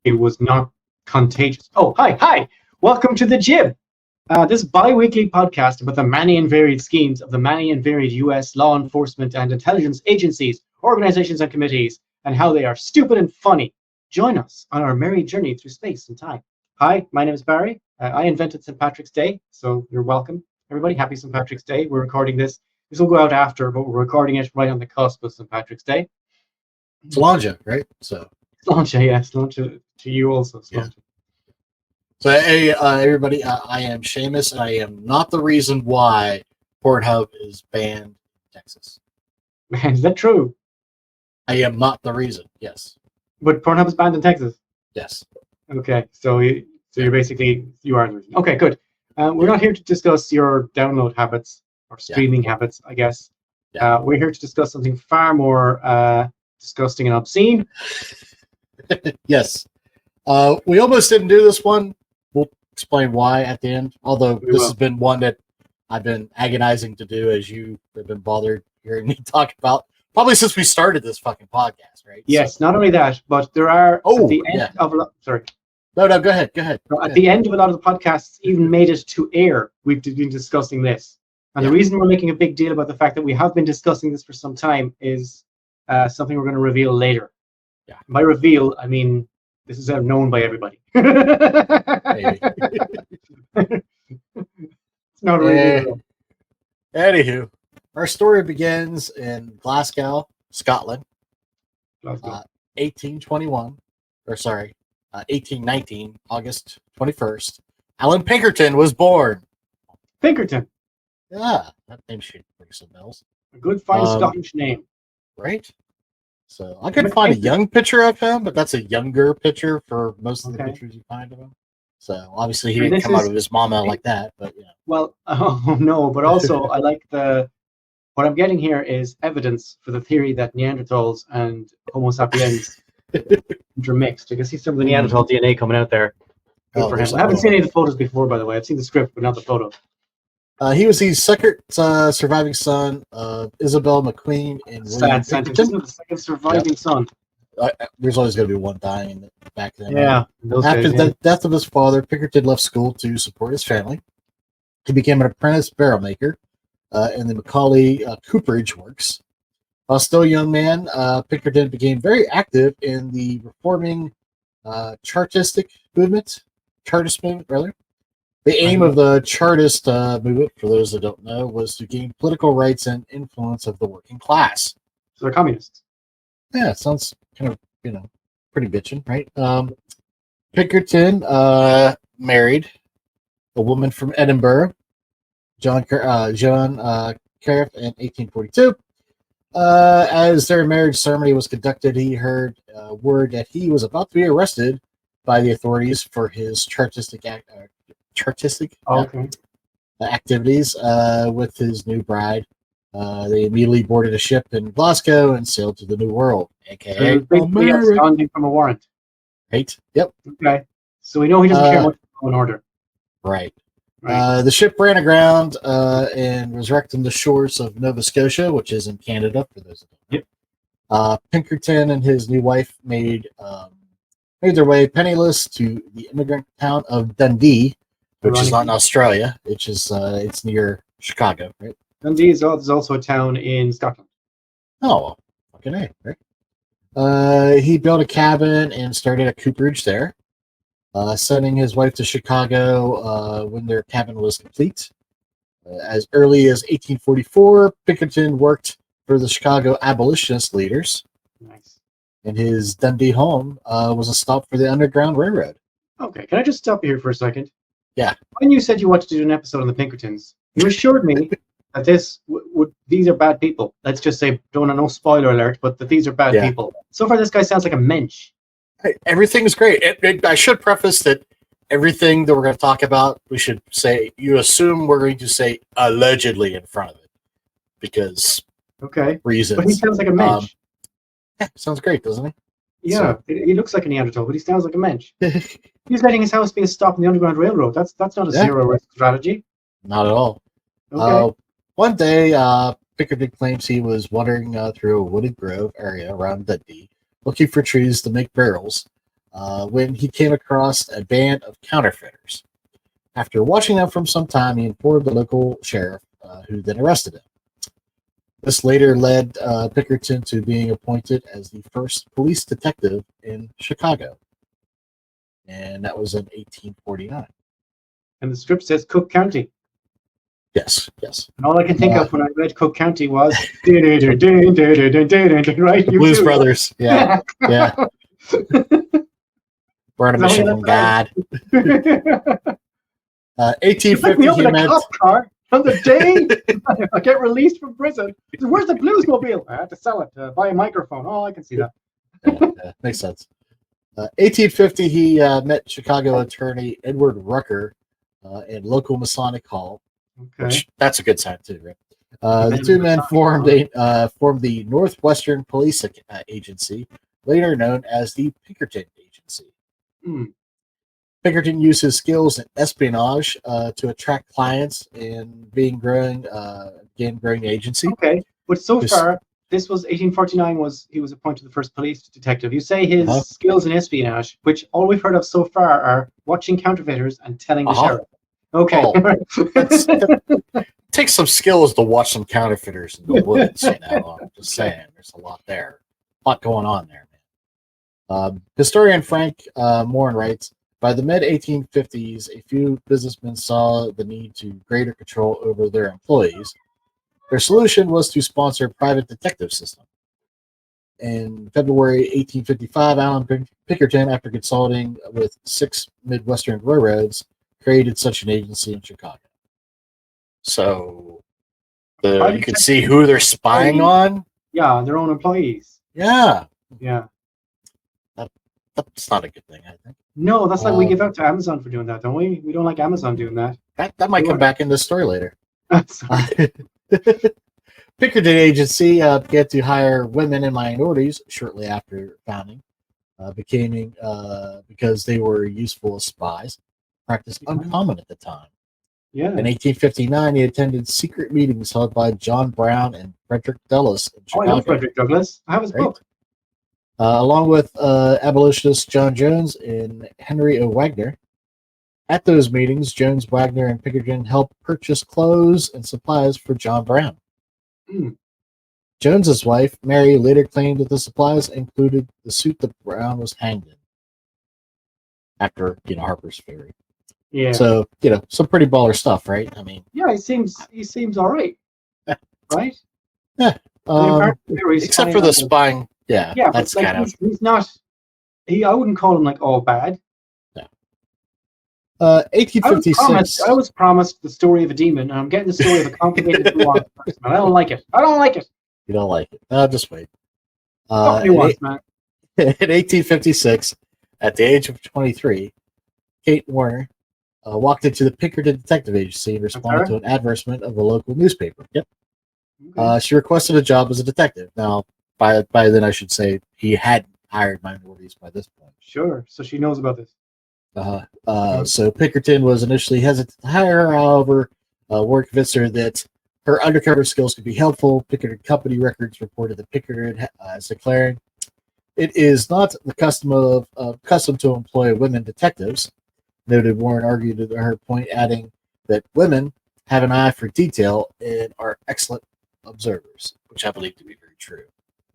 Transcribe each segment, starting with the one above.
It was not contagious. Oh, hi. Welcome to the Jib. This bi-weekly podcast about the many and varied schemes of the many and varied U.S. law enforcement and intelligence agencies, organizations, and committees, and how they are stupid and funny. Join us on our merry journey through space and time. Hi, my name is Barry. I invented St. Patrick's Day, so you're welcome. Everybody, happy St. Patrick's Day. We're recording this. This will go out after, but we're recording it right on the cusp of St. Patrick's Day. Solange, right? Solange, yeah, Solange to you also. Solange. Yeah. So, hey, everybody, I am Seamus, and I am not the reason why Pornhub is banned in Texas. Man, is that true? I am not the reason, yes. But Pornhub is banned in Texas? Yes. Okay, so you're basically, you are the reason. Okay, good. We're not here to discuss your download habits or streaming habits, I guess. Yeah. We're here to discuss something far more disgusting and obscene. Yes. We almost didn't do this one. We'll explain why at the end. Although this has been one that I've been agonizing to do, as you have been bothered hearing me talk about, probably since we started this fucking podcast, right? Yes, so, not only that, but there are at the end of sorry. No, go ahead. At the end of a lot of the podcasts, even made it to air, we've been discussing this. And the reason we're making a big deal about the fact that we have been discussing this for some time is something we're going to reveal later. Yeah. By reveal, I mean this is known by everybody. Maybe. It's not reveal. Anywho, our story begins in Glasgow, Scotland, 1819, August 21st. Alan Pinkerton was born. Pinkerton. Yeah, that name should ring some bells. A good, fine Scottish name. Right? So I couldn't find a young picture of him, but that's a younger picture for most of the pictures you find of him. So obviously he didn't come out of his mama like that, but yeah. Well, no, but also I like what I'm getting here is evidence for the theory that Neanderthals and Homo sapiens intermixed. You can see some of the Neanderthal DNA coming out there. Good for him. I haven't seen any of the photos before, by the way. I've seen the script, but not the photos. He was the second surviving son of Isabel McQueen and William Pinkerton. The second surviving son. There's always going to be one dying back then. Yeah. After the death of his father, Pinkerton left school to support his family. He became an apprentice barrel maker in the Macaulay cooperage works. While still a young man, Pinkerton became very active in the reforming Chartist movement. The aim of the Chartist movement, for those that don't know, was to gain political rights and influence of the working class. So they're communists. Yeah, it sounds kind of, pretty bitchin', right? Pinkerton married a woman from Edinburgh, John Cariff, in 1842. As their marriage ceremony was conducted, he heard word that he was about to be arrested by the authorities for his Chartistic activities with his new bride. They immediately boarded a ship in Glasgow and sailed to the New World, aka absconding from a warrant. Right. Yep. Okay. So we know he doesn't care much about law and order. Right. The ship ran aground and was wrecked on the shores of Nova Scotia, which is in Canada, for those that don't know. Pinkerton and his new wife made their way penniless to the immigrant town of Dundee, which is not in Australia. It's near Chicago, right? Dundee is also a town in Scotland. Oh, fucking A, right? He built a cabin and started a cooperage there, sending his wife to Chicago when their cabin was complete. As early as 1844, Pinkerton worked for the Chicago abolitionist leaders. Nice. And his Dundee home was a stop for the Underground Railroad. Okay, can I just stop you here for a second? Yeah. When you said you wanted to do an episode on the Pinkertons, you assured me that these are bad people. Let's just say, don't want no spoiler alert, but that these are bad people. So far, this guy sounds like a mensch. Everything's great. I should preface that everything that we're going to talk about, we should say, you assume we're going to say allegedly in front of it. Because reasons. But he sounds like a mensch. Yeah, sounds great, doesn't he? Yeah, he looks like a Neanderthal, but he sounds like a mensch. He's letting his house be a stop in the Underground Railroad. That's not a zero-risk strategy. Not at all. Okay. One day, Pinkerton claims he was wandering through a wooded grove area around Dundee, looking for trees to make barrels, when he came across a band of counterfeiters. After watching them for some time, he informed the local sheriff, who then arrested him. This later led Pinkerton to being appointed as the first police detective in Chicago, and that was in 1849. And the strip says Cook County. Yes. And all I can think of when I read Cook County was right. The Blues too. Brothers. Yeah. We're on a mission from God. 1850. He met a cop car on the day I get released from prison. Where's the Bluesmobile? I had to sell it to buy a microphone. Oh, I can see that. Makes sense. 1850, he met Chicago attorney Edward Rucker in local Masonic Hall. Okay. Which, that's a good sign too, right? The two men formed the Northwestern Police Agency, later known as the Pinkerton Agency. Pinkerton used his skills in espionage to attract clients and began growing the agency. Okay, but so far, this was 1849. He was appointed the first police detective. You say his skills in espionage, which all we've heard of so far are watching counterfeiters and telling the sheriff. Okay. It takes some skills to watch some counterfeiters in the woods, you know. I'm just saying, there's a lot there. A lot going on there, man. Historian Frank Morin writes, by the mid-1850s, a few businessmen saw the need to greater control over their employees. Their solution was to sponsor a private detective system. In February 1855, Allen Pinkerton, after consulting with 6 Midwestern railroads, created such an agency in Chicago. So you can see who they're spying on. Yeah, their own employees. Yeah. That's not a good thing, I think. No, that's like we give out to Amazon for doing that, don't we? We don't like Amazon doing that. That might come back in the story later. Pinkerton Agency began to hire women and minorities shortly after founding, because they were useful as spies, practice uncommon at the time. Yeah. In 1859, he attended secret meetings held by John Brown and Frederick Douglass in Chicago. I know Frederick Douglass. I have his book. Along with abolitionist John Jones and Henry O. Wagner. At those meetings, Jones, Wagner, and Pinkerton helped purchase clothes and supplies for John Brown. Jones's wife, Mary, later claimed that the supplies included the suit that Brown was hanged in after, Harper's Ferry. Yeah. So, some pretty baller stuff, right? I mean, yeah, he seems all right. Right? Yeah. Except for the spying. Yeah, that's like kind of. He's not. I wouldn't call him like all bad. No. 1856. I was promised the story of a demon, and I'm getting the story of a complicated nuanced person. I don't like it. You don't like it? No, just wait. Nuance, man. In 1856, at the age of 23, Kate Warner walked into the Pinkerton Detective Agency and responded to an advertisement of a local newspaper. Yep. Okay. She requested a job as a detective. Now, by then, I should say he had hired minorities by this point. Sure. So she knows about this. So Pinkerton was initially hesitant to hire her. However, Warren convinced her that her undercover skills could be helpful. Pinkerton company records reported that Pinkerton as declaring, "It is not the custom to employ women detectives." Noted Warren argued to her point, adding that women have an eye for detail and are excellent observers, which I believe to be very true.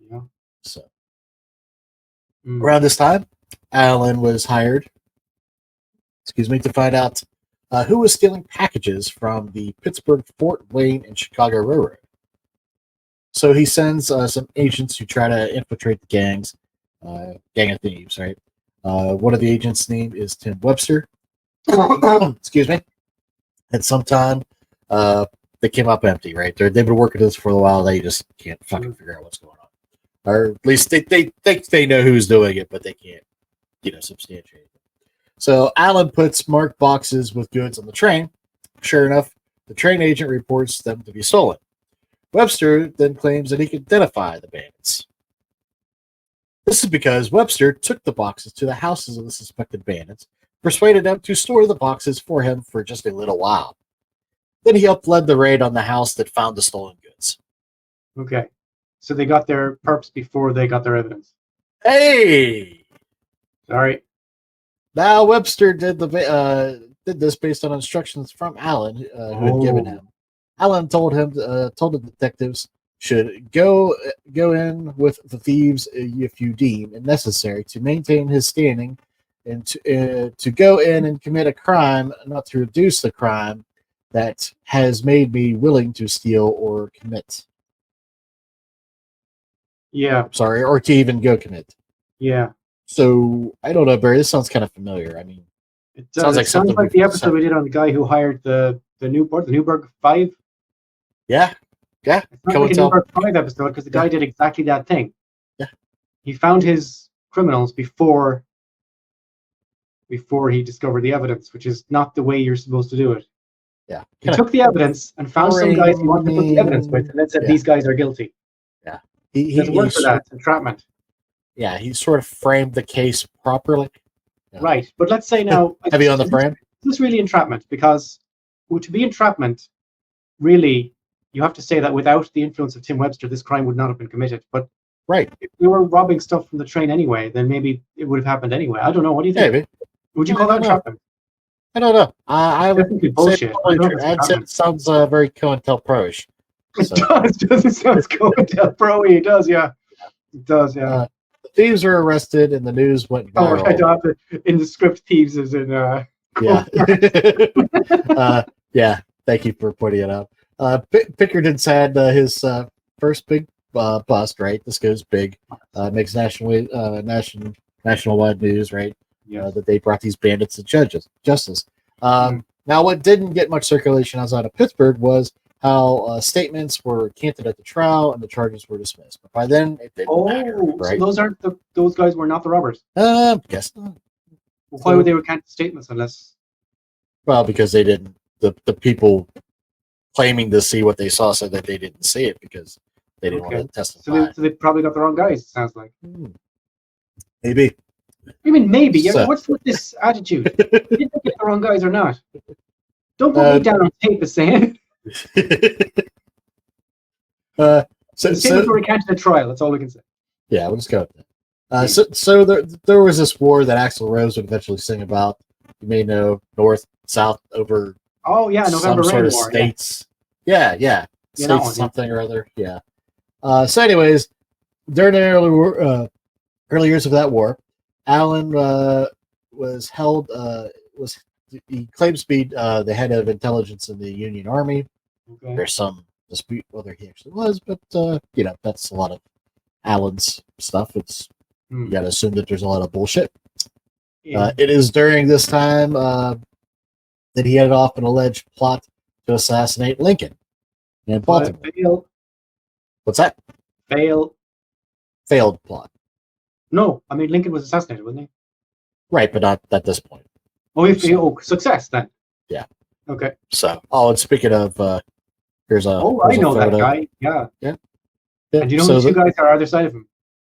Yeah. So around this time, Allen was hired, to find out who was stealing packages from the Pittsburgh, Fort Wayne, and Chicago Railroad. So he sends some agents who try to infiltrate the gang of thieves, right? One of the agents' name is Tim Webster. Excuse me. And sometime they came up empty, right? They've been working this for a while. They just can't fucking figure out what's going on. Or at least they think they know who's doing it, but they can't, substantiate it. So Allen puts marked boxes with goods on the train. Sure enough, the train agent reports them to be stolen. Webster then claims that he can identify the bandits. This is because Webster took the boxes to the houses of the suspected bandits, persuaded them to store the boxes for him for just a little while. Then he helped lead the raid on the house that found the stolen goods. Okay. So they got their perps before they got their evidence. Hey! Sorry. Now Webster did this based on instructions from Allen, who had given him. Allen told the detectives should go in with the thieves if you deem it necessary to maintain his standing, and to go in and commit a crime, not to reduce the crime that has made me willing to steal or commit. Yeah. Sorry, or to even go commit. Yeah. So I don't know, Barry. This sounds kind of familiar. I mean, It sounds like something the episode we did on the guy who hired the Newburgh Five. Yeah. It's not like a Newburgh Five episode because the guy did exactly that thing. Yeah. He found his criminals before he discovered the evidence, which is not the way you're supposed to do it. Yeah. He took the evidence and found some guys he wanted to put the evidence with, and then said these guys are guilty. Yeah. He doesn't work for that. It's entrapment. Yeah, he sort of framed the case properly. Yeah. Right, but let's say now... Heavy on the frame? This is really entrapment, because to be entrapment, really, you have to say that without the influence of Tim Webster, this crime would not have been committed. But right, if we were robbing stuff from the train anyway, then maybe it would have happened anyway. I don't know. What do you think? Maybe. Would you call that entrapment? I don't know. I would say bullshit. it sounds very COINTELPRO-ish. So. It does. It sounds COINTELPRO-y. It does, yeah. It does, yeah. The thieves were arrested, and the news went viral. Oh, I don't have to, in the script, thieves is in... Yeah. Yeah, thank you for pointing it out. Pinkertons had his first big bust, right? This goes big. Makes nationwide news, right? Yes. That they brought these bandits to justice. Now, what didn't get much circulation outside of Pittsburgh was how statements were recanted at the trial and the charges were dismissed. But by then, it didn't matter, right? So those guys were not the robbers? Guess not. Well, why would they recant the statements unless... Well, because they didn't... The people claiming to see what they saw said that they didn't see it because they didn't want to testify. So they probably got the wrong guys, it sounds like. Maybe. I mean, maybe. Yeah, what's with this attitude? Did they get the wrong guys or not? Don't put me down on tape as saying it. The statements were recanted at trial. That's all we can say. Yeah, we'll just go with that. So there was this war that Axl Rose would eventually sing about. You may know, North, South, over... Oh, yeah, November some sort of War, states. Yeah. States something or other. Yeah. So anyways, during the early years of that war, Allen was held... he claims to be the head of intelligence in the Union Army. Okay. There's some dispute whether he actually was, but that's a lot of Allen's stuff. It's you got to assume that there's a lot of bullshit. Yeah. It is during this time that he headed off an alleged plot to assassinate Lincoln in Baltimore. Failed. What's that? Failed plot. No, I mean Lincoln was assassinated, wasn't he? Right, but not at this point. Oh, success then. Yeah. Okay. So, and speaking of, here's a. I know that guy. Yeah. Yeah. And do you know who the two guys are either side of him?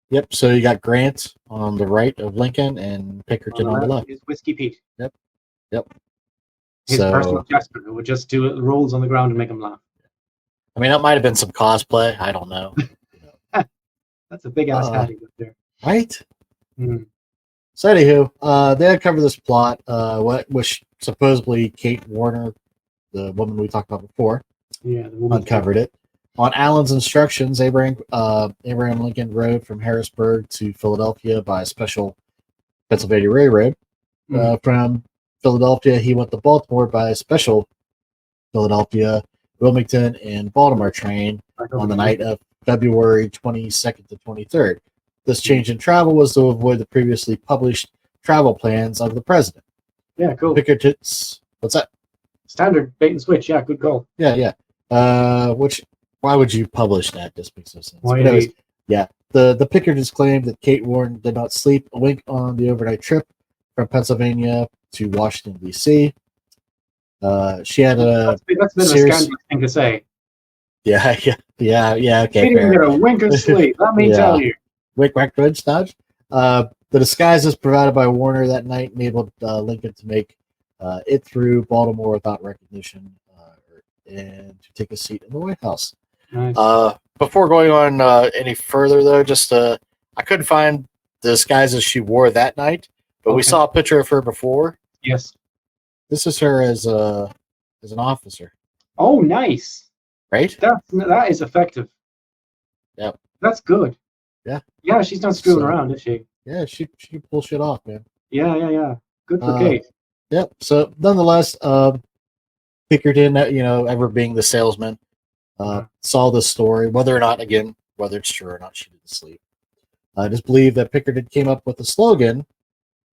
Yep. So you got Grant on the right of Lincoln and Pinkerton on the left. Is Whiskey Pete. Yep. His personal Jasper, who would just do rolls on the ground and make him laugh. I mean, that might have been some cosplay. I don't know. That's a big ass hat there. Right? Mm. So anywho, they uncovered this plot, which supposedly Kate Warner, the woman we talked about before, uncovered it. On Allen's instructions, Abraham Lincoln rode from Harrisburg to Philadelphia by a special Pennsylvania Railroad. From Philadelphia, he went to Baltimore by a special Philadelphia, Wilmington, and Baltimore train on the night of February 22nd to 23rd. This change in travel was to avoid the previously published travel plans of the president. Yeah, cool. Pinkertons, what's that? Standard bait and switch. Yeah, good call. Yeah. Why would you publish that? This makes no sense. Why? The Pinkertons claimed that Kate Warren did not sleep a wink on the overnight trip from Pennsylvania to Washington, D.C. She had that's a bit of a scandalous thing to say. Yeah. Okay. She didn't get a wink of sleep. Let me tell you. Wink, whack, dodge, dodge. The disguises provided by Warner that night enabled Lincoln to make it through Baltimore without recognition and to take a seat in the White House. Nice. Before going on any further, though, just I couldn't find the disguises she wore that night, But we Okay. saw a picture of her before. Yes. This is her as an officer, Oh, nice. right? That is effective. Yep. That's good. Yeah. Yeah, she's not screwing So- around, is she? Yeah, she can pull shit off, man. Yeah. Good for Uh, Kate. Yep. So nonetheless, Pinkerton, ever being the salesman, saw this story. Whether it's true or not, she didn't sleep. I just believe that Pinkerton came up with a slogan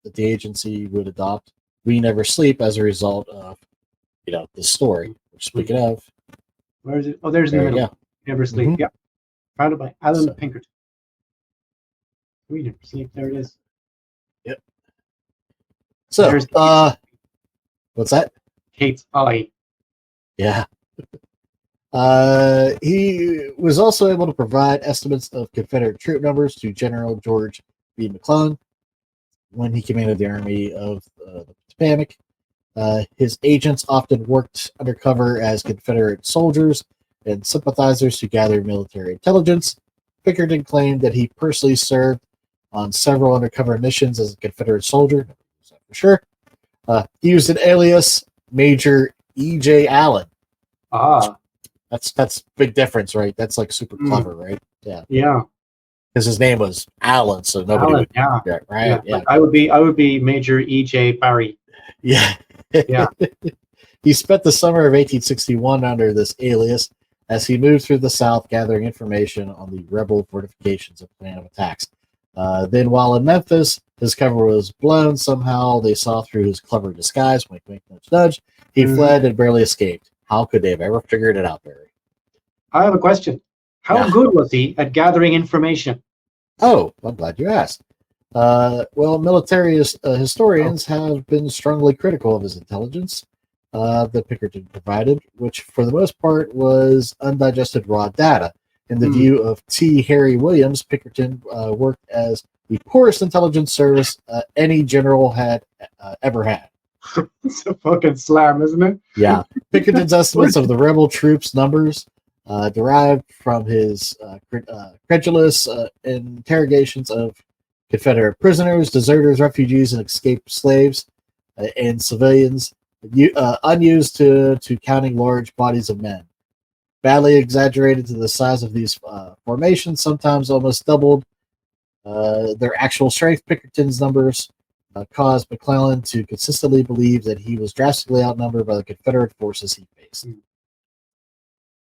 that the agency would adopt: "We never sleep," as a result of this story. Speaking of, Where is it? Oh, there's in the there you middle. go. Never sleep. Mhm. Yeah. Founded by Alan So- Pinkerton. We never sleep. There it is. Yep. So, There's what's that? Kate's eye. Yeah. He was also able to provide estimates of Confederate troop numbers to General George B. McClellan when he commanded the Army of the Potomac. His agents often worked undercover as Confederate soldiers and sympathizers to gather military intelligence. Pinkerton claimed that he personally served on several undercover missions as a Confederate soldier, for sure. He used an alias, Major E.J. Allen. Ah. That's big difference, right? That's like super clever, right? Yeah, Yeah. because his name was Allen, so nobody Alan. would. Yeah. Yeah, right. Yeah, Like I would be Major E.J. Barry. yeah. Yeah. He spent the summer of 1861 under this alias as he moved through the South gathering information on the rebel fortifications and plan of attacks. Then, while in Memphis, his cover was blown. Somehow, they saw through his clever disguise. Wink, wink, nudge, nudge. He fled and barely escaped. How could they have ever figured it out, Barry? I have a question. How Yeah. good was he at gathering information? Oh, I'm glad you asked. Well, military historians have been strongly critical of his intelligence that Pinkerton provided, which for the most part was undigested raw data. In the view of T. Harry Williams, Pinkerton worked as the poorest intelligence service any general had ever had. It's a fucking slam, isn't it? Yeah. Pinkerton's estimates of the rebel troops' numbers derived from his credulous interrogations of Confederate prisoners, deserters, refugees, and escaped slaves and civilians, unused to counting large bodies of men. Badly exaggerated to the size of these formations, sometimes almost doubled their actual strength. Pinkerton's numbers caused McClellan to consistently believe that he was drastically outnumbered by the Confederate forces he faced.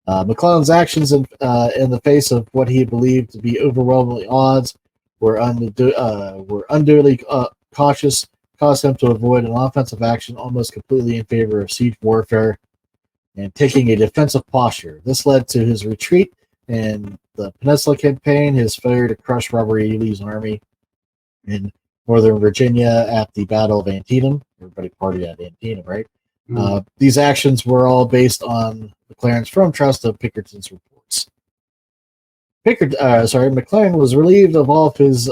McClellan's actions in the face of what he believed to be overwhelming odds were unduly cautious, caused him to avoid an offensive action almost completely in favor of siege warfare and taking a defensive posture. This led to his retreat in the Peninsula Campaign, his failure to crush Robert E. Lee's army in Northern Virginia at the Battle of Antietam. Everybody partied at Antietam, right? These actions were all based on McClellan's firm trust of Pinkerton's reports. McClellan was relieved of all of his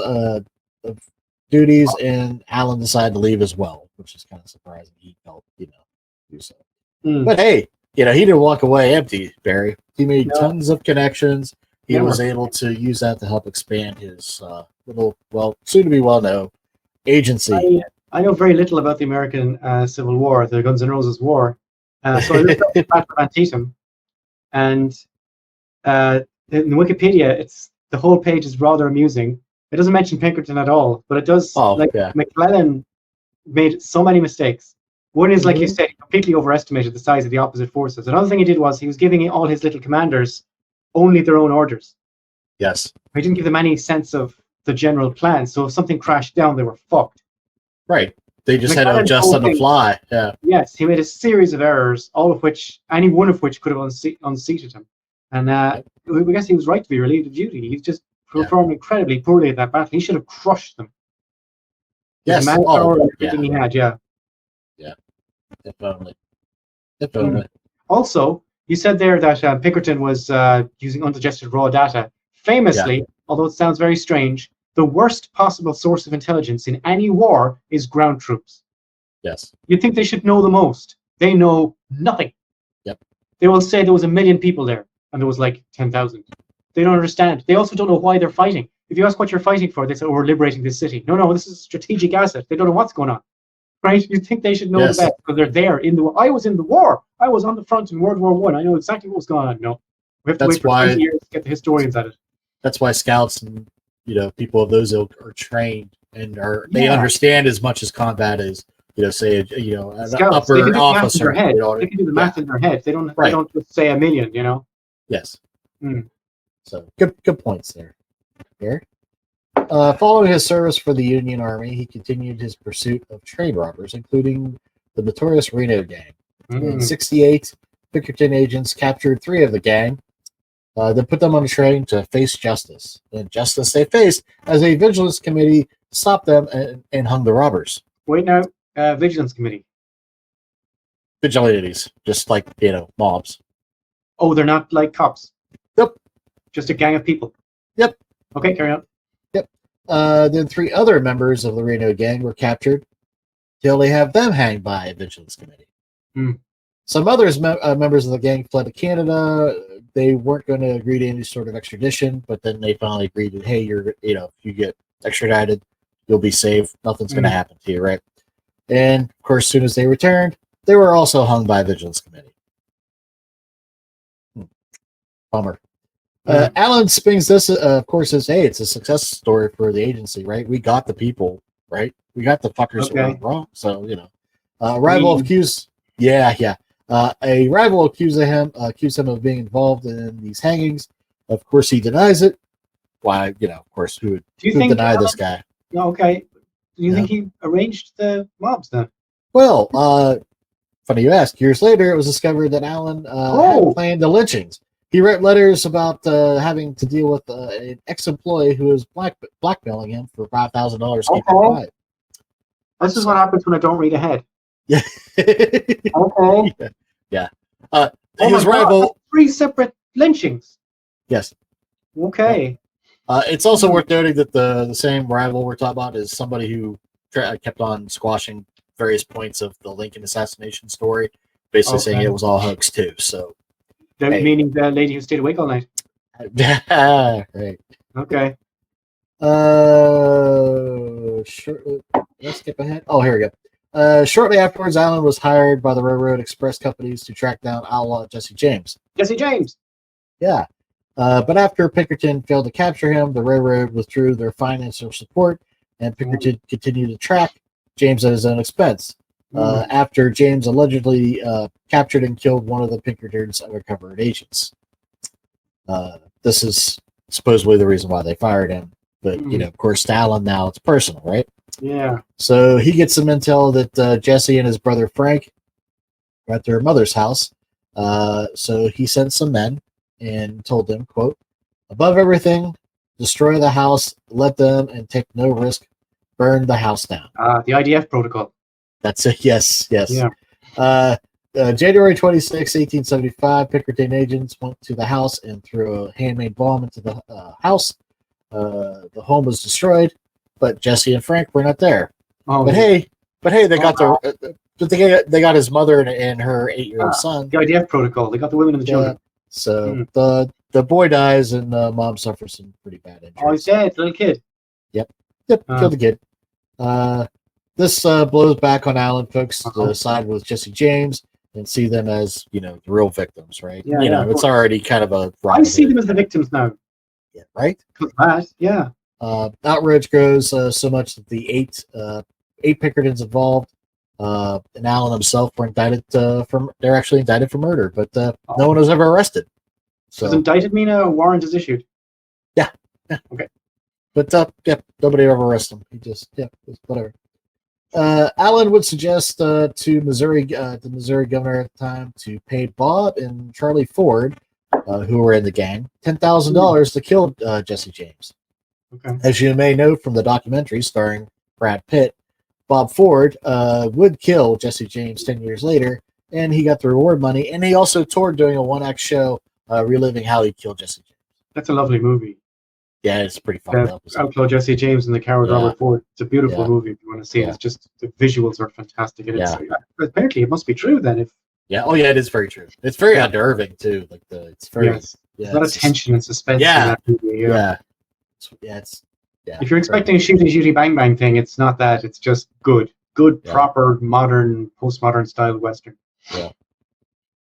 duties, and Allen decided to leave as well, which is kind of surprising. He felt, do so. But hey, he didn't walk away empty, Barry. He made tons of connections. He was able to use that to help expand his soon to be well-known agency. I know very little about the American Civil War, the Guns N' Roses War. So I looked up the Battle of Antietam, and in Wikipedia, the whole page is rather amusing. It doesn't mention Pinkerton at all, but it does. McClellan made so many mistakes. One is, like you said, he completely overestimated the size of the opposite forces. Another thing he did was he was giving all his little commanders only their own orders. Yes. He didn't give them any sense of the general plan. So if something crashed down, they were fucked. Right. They just had to adjust on the fly. Yeah. Yes, he made a series of errors, any one of which could have unseated him. And I guess he was right to be relieved of duty. He just performed incredibly poorly at that battle. He should have crushed them. Yes. Everything he had, yeah. Yeah. Definitely. Also, you said there that Pinkerton was using undigested raw data. Famously, although it sounds very strange, the worst possible source of intelligence in any war is ground troops. Yes. You'd think they should know the most. They know nothing. Yep. They will say there was 1 million people there, and there was like 10,000. They don't understand. They also don't know why they're fighting. if you ask what you're fighting for, they say, "Oh, we're liberating this city." No, this is a strategic asset. They don't know what's going on, right? You think they should know the Yes. best because they're there in the. I was in the war. I was on the front in World War One. I know exactly what was going on. No, we have to That's wait for why- 20 years to get the historians at it. That's why scouts and people of those ilk are trained and they Yeah. understand as much as combat is. Say an Scouts, they can upper do the math in officer. their head. you know, They can do the math in their head. They don't. They Right. don't just say a million. Yes. Mm. So good points there. Here. Following his service for the Union Army, he continued his pursuit of train robbers, including the notorious Reno Gang. In '68, Pinkerton agents captured 3 of the gang, then put them on a train to face justice. The justice they faced as a vigilance committee stopped them and hung the robbers. Wait now, vigilance committee. Vigilantes, just like mobs. Oh, they're not like cops. Yep. Just a gang of people. Yep. Okay, carry on. Then 3 other members of the Reno gang were captured till they have them hanged by a vigilance committee. Hmm. Some others, members of the gang, fled to Canada. They weren't going to agree to any sort of extradition, but then they finally agreed that, hey, if you get extradited, you'll be safe. Nothing's going to happen to you, right? And of course, as soon as they returned, they were also hung by a vigilance committee. Bummer. Alan spins this, of course, as, hey, it's a success story for the agency, right? We got the people, right? We got the fuckers who were wrong. So, rival accused, a rival accused him of being involved in these hangings. Of course, he denies it. Why, of course, who would deny this guy? Okay. Do you think he arranged the mobs then? Well, funny you ask. Years later, it was discovered that Alan had planned the lynchings. He wrote letters about having to deal with an ex-employee who was blackmailing him for $5,000. Okay. This is what happens when I don't read ahead. Yeah. Okay. Yeah. His rival. 3 separate lynchings. Yes. Okay. It's also worth noting that the same rival we're talking about is somebody who kept on squashing various points of the Lincoln assassination story, basically saying it was all hoax too. So. Meaning the lady who stayed awake all night. Right. Okay. Let's skip ahead. Oh, here we go. Shortly afterwards, Alan was hired by the Railroad Express companies to track down outlaw Jesse James. Jesse James. Yeah. But after Pinkerton failed to capture him, the railroad withdrew their financial support, and Pinkerton continued to track James at his own expense. After James allegedly captured and killed one of the Pinkertons' undercover agents. This is supposedly the reason why they fired him. But, of course, to Alan now it's personal, right? Yeah. So he gets some intel that Jesse and his brother Frank were at their mother's house. So he sent some men and told them, quote, above everything, destroy the house, let them, and take no risk, burn the house down. The IDF protocol. That's it. Yes. Yeah. January 26, 1875, Pinkerton agents went to the house and threw a handmade bomb into the house. The home was destroyed, but Jesse and Frank were not there. But hey, they got they got his mother and her 8-year-old son. The IDF protocol. They got the women and the children. So the boy dies and the mom suffers some pretty bad injuries. Oh, he's dead, little kid. Yep, killed the kid. This blows back on Alan. Folks side with Jesse James and see them as the real victims, right? Yeah, it's already kind of a. I see them as the victims now. Yeah, right. Yeah. Outrage grows so much that the eight Pinkertons involved, and Alan himself were indicted they're actually indicted for murder, but no one was ever arrested. So does indicted mean a warrant is issued? Yeah. Okay. But nobody ever arrested him. He just whatever. Alan would suggest to the Missouri governor at the time to pay Bob and Charlie Ford, who were in the gang, $10,000 to kill Jesse James. Okay. As you may know from the documentary starring Brad Pitt, Bob Ford would kill Jesse James 10 years later, and he got the reward money, and he also toured doing a one-act show reliving how he killed Jesse James. That's a lovely movie. Yeah, it's pretty fucked up. Outlaw Jesse James and the Coward Robert Ford. It's a beautiful movie if you want to see it. It's just the visuals are fantastic. And apparently it must be true then. It is very true. It's very unnerving too. Like it's very a lot of tension and suspense in that movie. Yeah. If you're expecting a shooty shooty bang bang thing, it's not that. It's just good, proper modern postmodern style western. Yeah.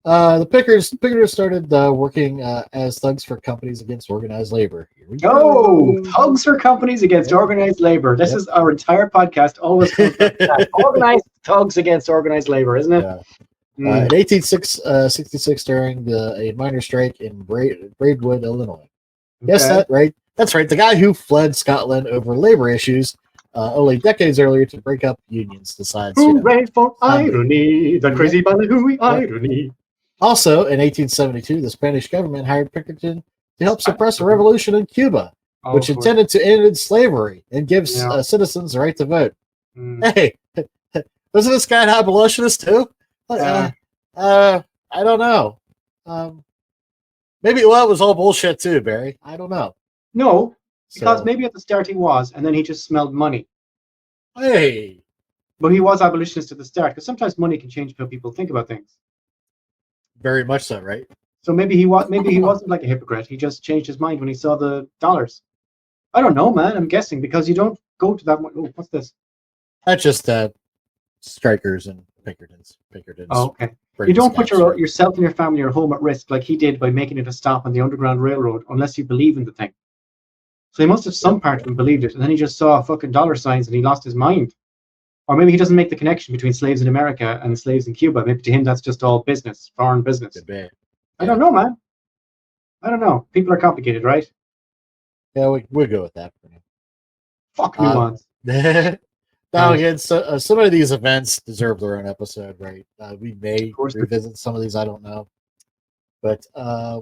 The Pickers started working as thugs for companies against organized labor. Here we go. Thugs for companies against organized labor. This is our entire podcast. Always comes back to that. Organized thugs against organized labor, isn't it? Yeah. In 1866, during a miners' strike in Braidwood, Illinois. Okay. Yes, that's right. The guy who fled Scotland over labor issues only decades earlier to break up unions decides. Hooray for irony, the crazy ballyhooey irony. Also, in 1872, the Spanish government hired Pinkerton to help suppress a revolution in Cuba, which intended to end slavery and give citizens the right to vote. Hey, wasn't this guy an abolitionist too? I don't know. Maybe it was all bullshit too, Barry. I don't know. No, because maybe at the start he was, and then he just smelled money. Hey. But he was abolitionist at the start, because sometimes money can change how people think about things. Very much so, right? So maybe he wasn't like a hypocrite. He just changed his mind when he saw the dollars. I don't know, man. I'm guessing because you don't go to that. Oh, what's this? That's just strikers and Pinkertons. Oh, okay. You don't put yourself and your family or home at risk like he did by making it a stop on the Underground Railroad unless you believe in the thing. So he must have some part of him believed it, and then he just saw fucking dollar signs and he lost his mind. Or maybe he doesn't make the connection between slaves in America and slaves in Cuba. Maybe to him that's just all business, foreign business. I don't know, man. I don't know. People are complicated, right? Yeah, we'll go with that for now. Fuck nuance. Now again, some of these events deserve their own episode, right? We may revisit some of these. I don't know, but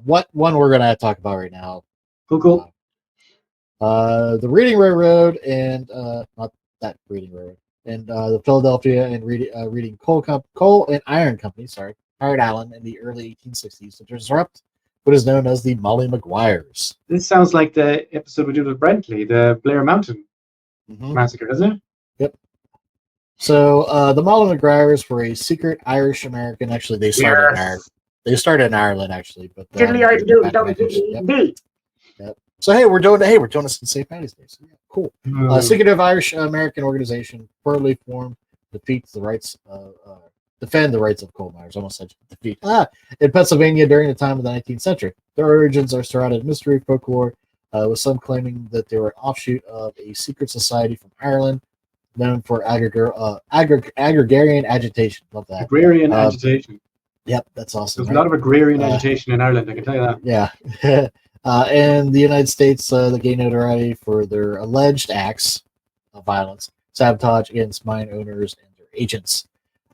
what one we're gonna talk about right now? Cool. The Reading Railroad and not that Reading Railroad. And the Philadelphia and Reading Coal and Iron Company, hired Allen in the early 1860s to disrupt what is known as the Molly Maguires. This sounds like the episode we did with Brentley, the Blair Mountain massacre, doesn't it? Yep. So the Molly Maguires were a secret Irish American. Actually, they started in Ireland. They started in Ireland, actually, but Yep. So hey, we're doing this in St. Patty's Day. So, yeah, cool. Secretive Irish American organization, poorly formed, defend the rights of coal miners. Almost said defeat. In Pennsylvania during the time of the 19th century. Their origins are surrounded in mystery folklore, with some claiming that they were an offshoot of a secret society from Ireland known for agrarian agitation. Love that. Agrarian agitation. Yep, that's awesome. There's a lot of agrarian agitation in Ireland, I can tell you that. Yeah. And the United States, they gained notoriety for their alleged acts of violence, sabotage against mine owners and their agents.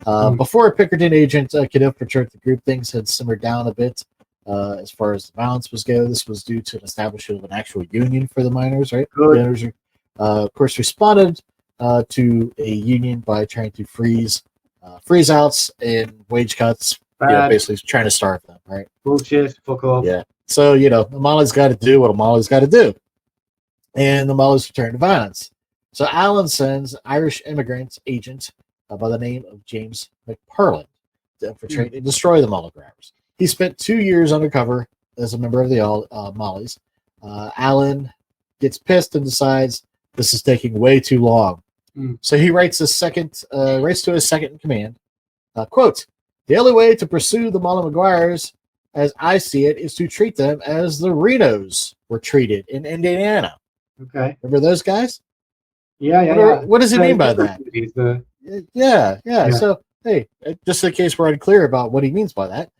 Before a Pinkerton agent could infiltrate the group, things had simmered down a bit as far as the violence was go. This was due to an establishment of an actual union for the miners, right? Good. The owners, of course, responded to a union by trying to freeze outs and wage cuts, basically trying to starve them, right? Bullshit, fuck off. Yeah. So, Molly's got to do what Molly's got to do. And the Molly's return to violence. So Allen sends Irish immigrant agent by the name of James McParland to infiltrate and destroy the Molly grabbers. He spent 2 years undercover as a member of the Mollies. Allen gets pissed and decides this is taking way too long. So he writes to his second in command, quote, "The only way to pursue the Molly Maguires, as I see it, is to treat them as the Renos were treated in Indiana." Okay. Remember those guys? Yeah. What does he mean by that? Yeah. So, hey, just in case we're unclear about what he means by that,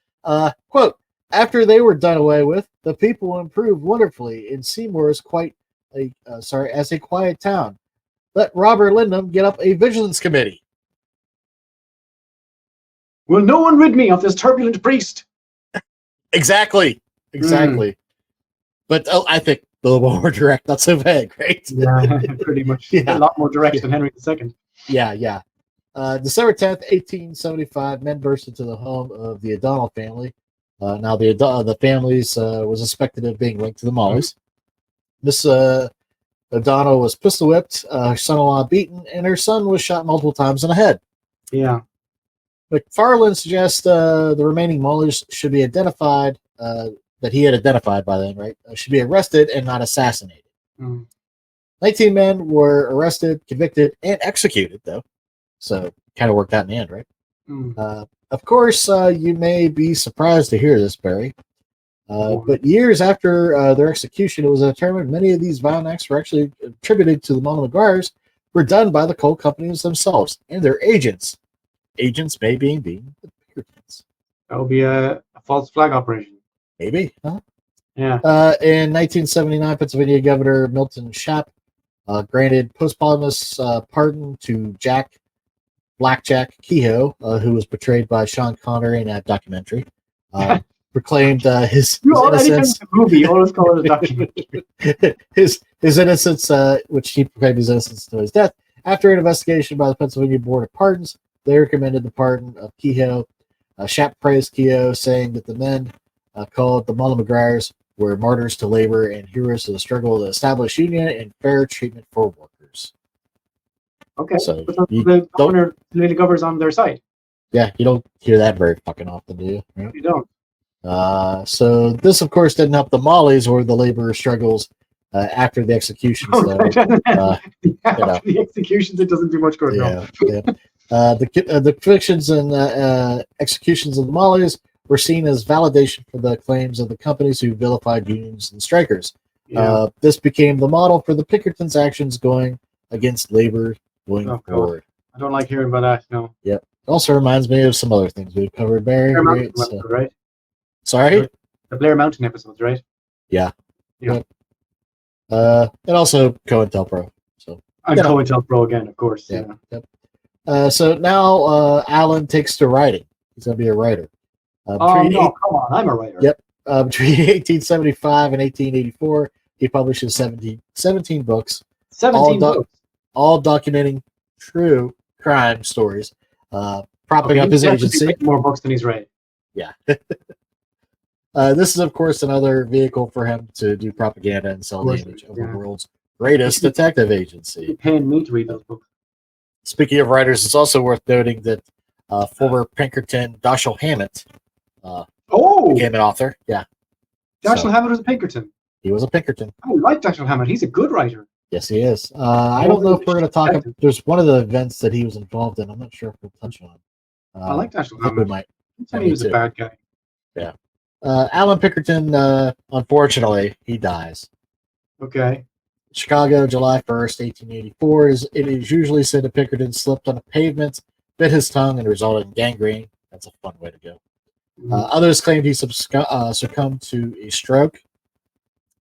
quote, "After they were done away with, the people improved wonderfully, and Seymour is as a quiet town. Let Robert Lyndham get up a vigilance committee." Will no one rid me of this turbulent priest? Exactly. But I think a little more direct, not so vague, right? Yeah, pretty much. A lot more direct than Henry II. Yeah. December 10th, 1875, men burst into the home of the O'Donnell family. Now, the families was suspected of being linked to the Mollies. Miss O'Donnell was pistol whipped, her son-in-law beaten, and her son was shot multiple times in the head. Yeah. McFarland suggests the remaining Mollies should be identified, that he had identified by then, right? Should be arrested and not assassinated. Mm. 19 men were arrested, convicted, and executed, though. So kind of worked out in the end, right? Mm. Of course, you may be surprised to hear this, Barry. But years after their execution, it was determined many of these violent acts were actually attributed to the Mona McGuires were done by the coal companies themselves and their agents. Agents may being the Pinkertons. That would be a false flag operation. Maybe, huh? Yeah. In 1979, Pennsylvania Governor Milton Shapp granted posthumous pardon to Blackjack Kehoe, who was portrayed by Sean Connery in that documentary. Proclaimed his Anytime innocence. it's a movie, you always call it a documentary. his innocence, which he proclaimed his innocence to his death. After an investigation by the Pennsylvania Board of Pardons, they recommended the pardon of Kehoe. Shapp praised Kehoe, saying that the men called the Mona McGuires were martyrs to labor and heroes to the struggle to establish union and fair treatment for workers. Okay, so but the governor, the governor's on their side. Yeah, you don't hear that very fucking often, do you? Right? You don't. So this, of course, didn't help the Mollies or the labor struggles after the executions. After the executions, it doesn't do much good. Yeah, yeah. The convictions and executions of the Mollies were seen as validation for the claims of the companies who vilified unions and strikers. Yeah. This became the model for the Pinkertons' actions going against labor going forward. I don't like hearing about that. No. Yep. It also reminds me of some other things we've covered, Barry. Right? Sorry? The Blair Mountain episodes, right? Yeah. Yeah. And also COINTELPRO. So. And COINTELPRO again, of course. Yeah. Yep. So now Alan takes to writing. He's going to be a writer. No, come on. I'm a writer. Yep. Between 1875 and 1884, he publishes 17 books. 17 books. All documenting true crime stories, propping up his agency. More books than he's read. Yeah. This is, of course, another vehicle for him to do propaganda and sell the image of the world's greatest detective agency. You're paying me to read those books. Speaking of writers, it's also worth noting that former Pinkerton Dashiell Hammett became an author. Yeah. Dashiell Hammett was a Pinkerton. He was a Pinkerton. I like Dashiell Hammett. He's a good writer. Yes, he is. I don't know if we're going to talk about. There's one of the events that he was involved in. I'm not sure if we'll touch on. I like Dashiell Hammett. We might. He was a bad guy. Yeah. Alan Pinkerton, unfortunately, he dies. Okay. Chicago, July 1st, 1884. It is usually said that Pinkerton slipped on a pavement, bit his tongue, and resulted in gangrene. That's a fun way to go. Others claimed he succumbed to a stroke.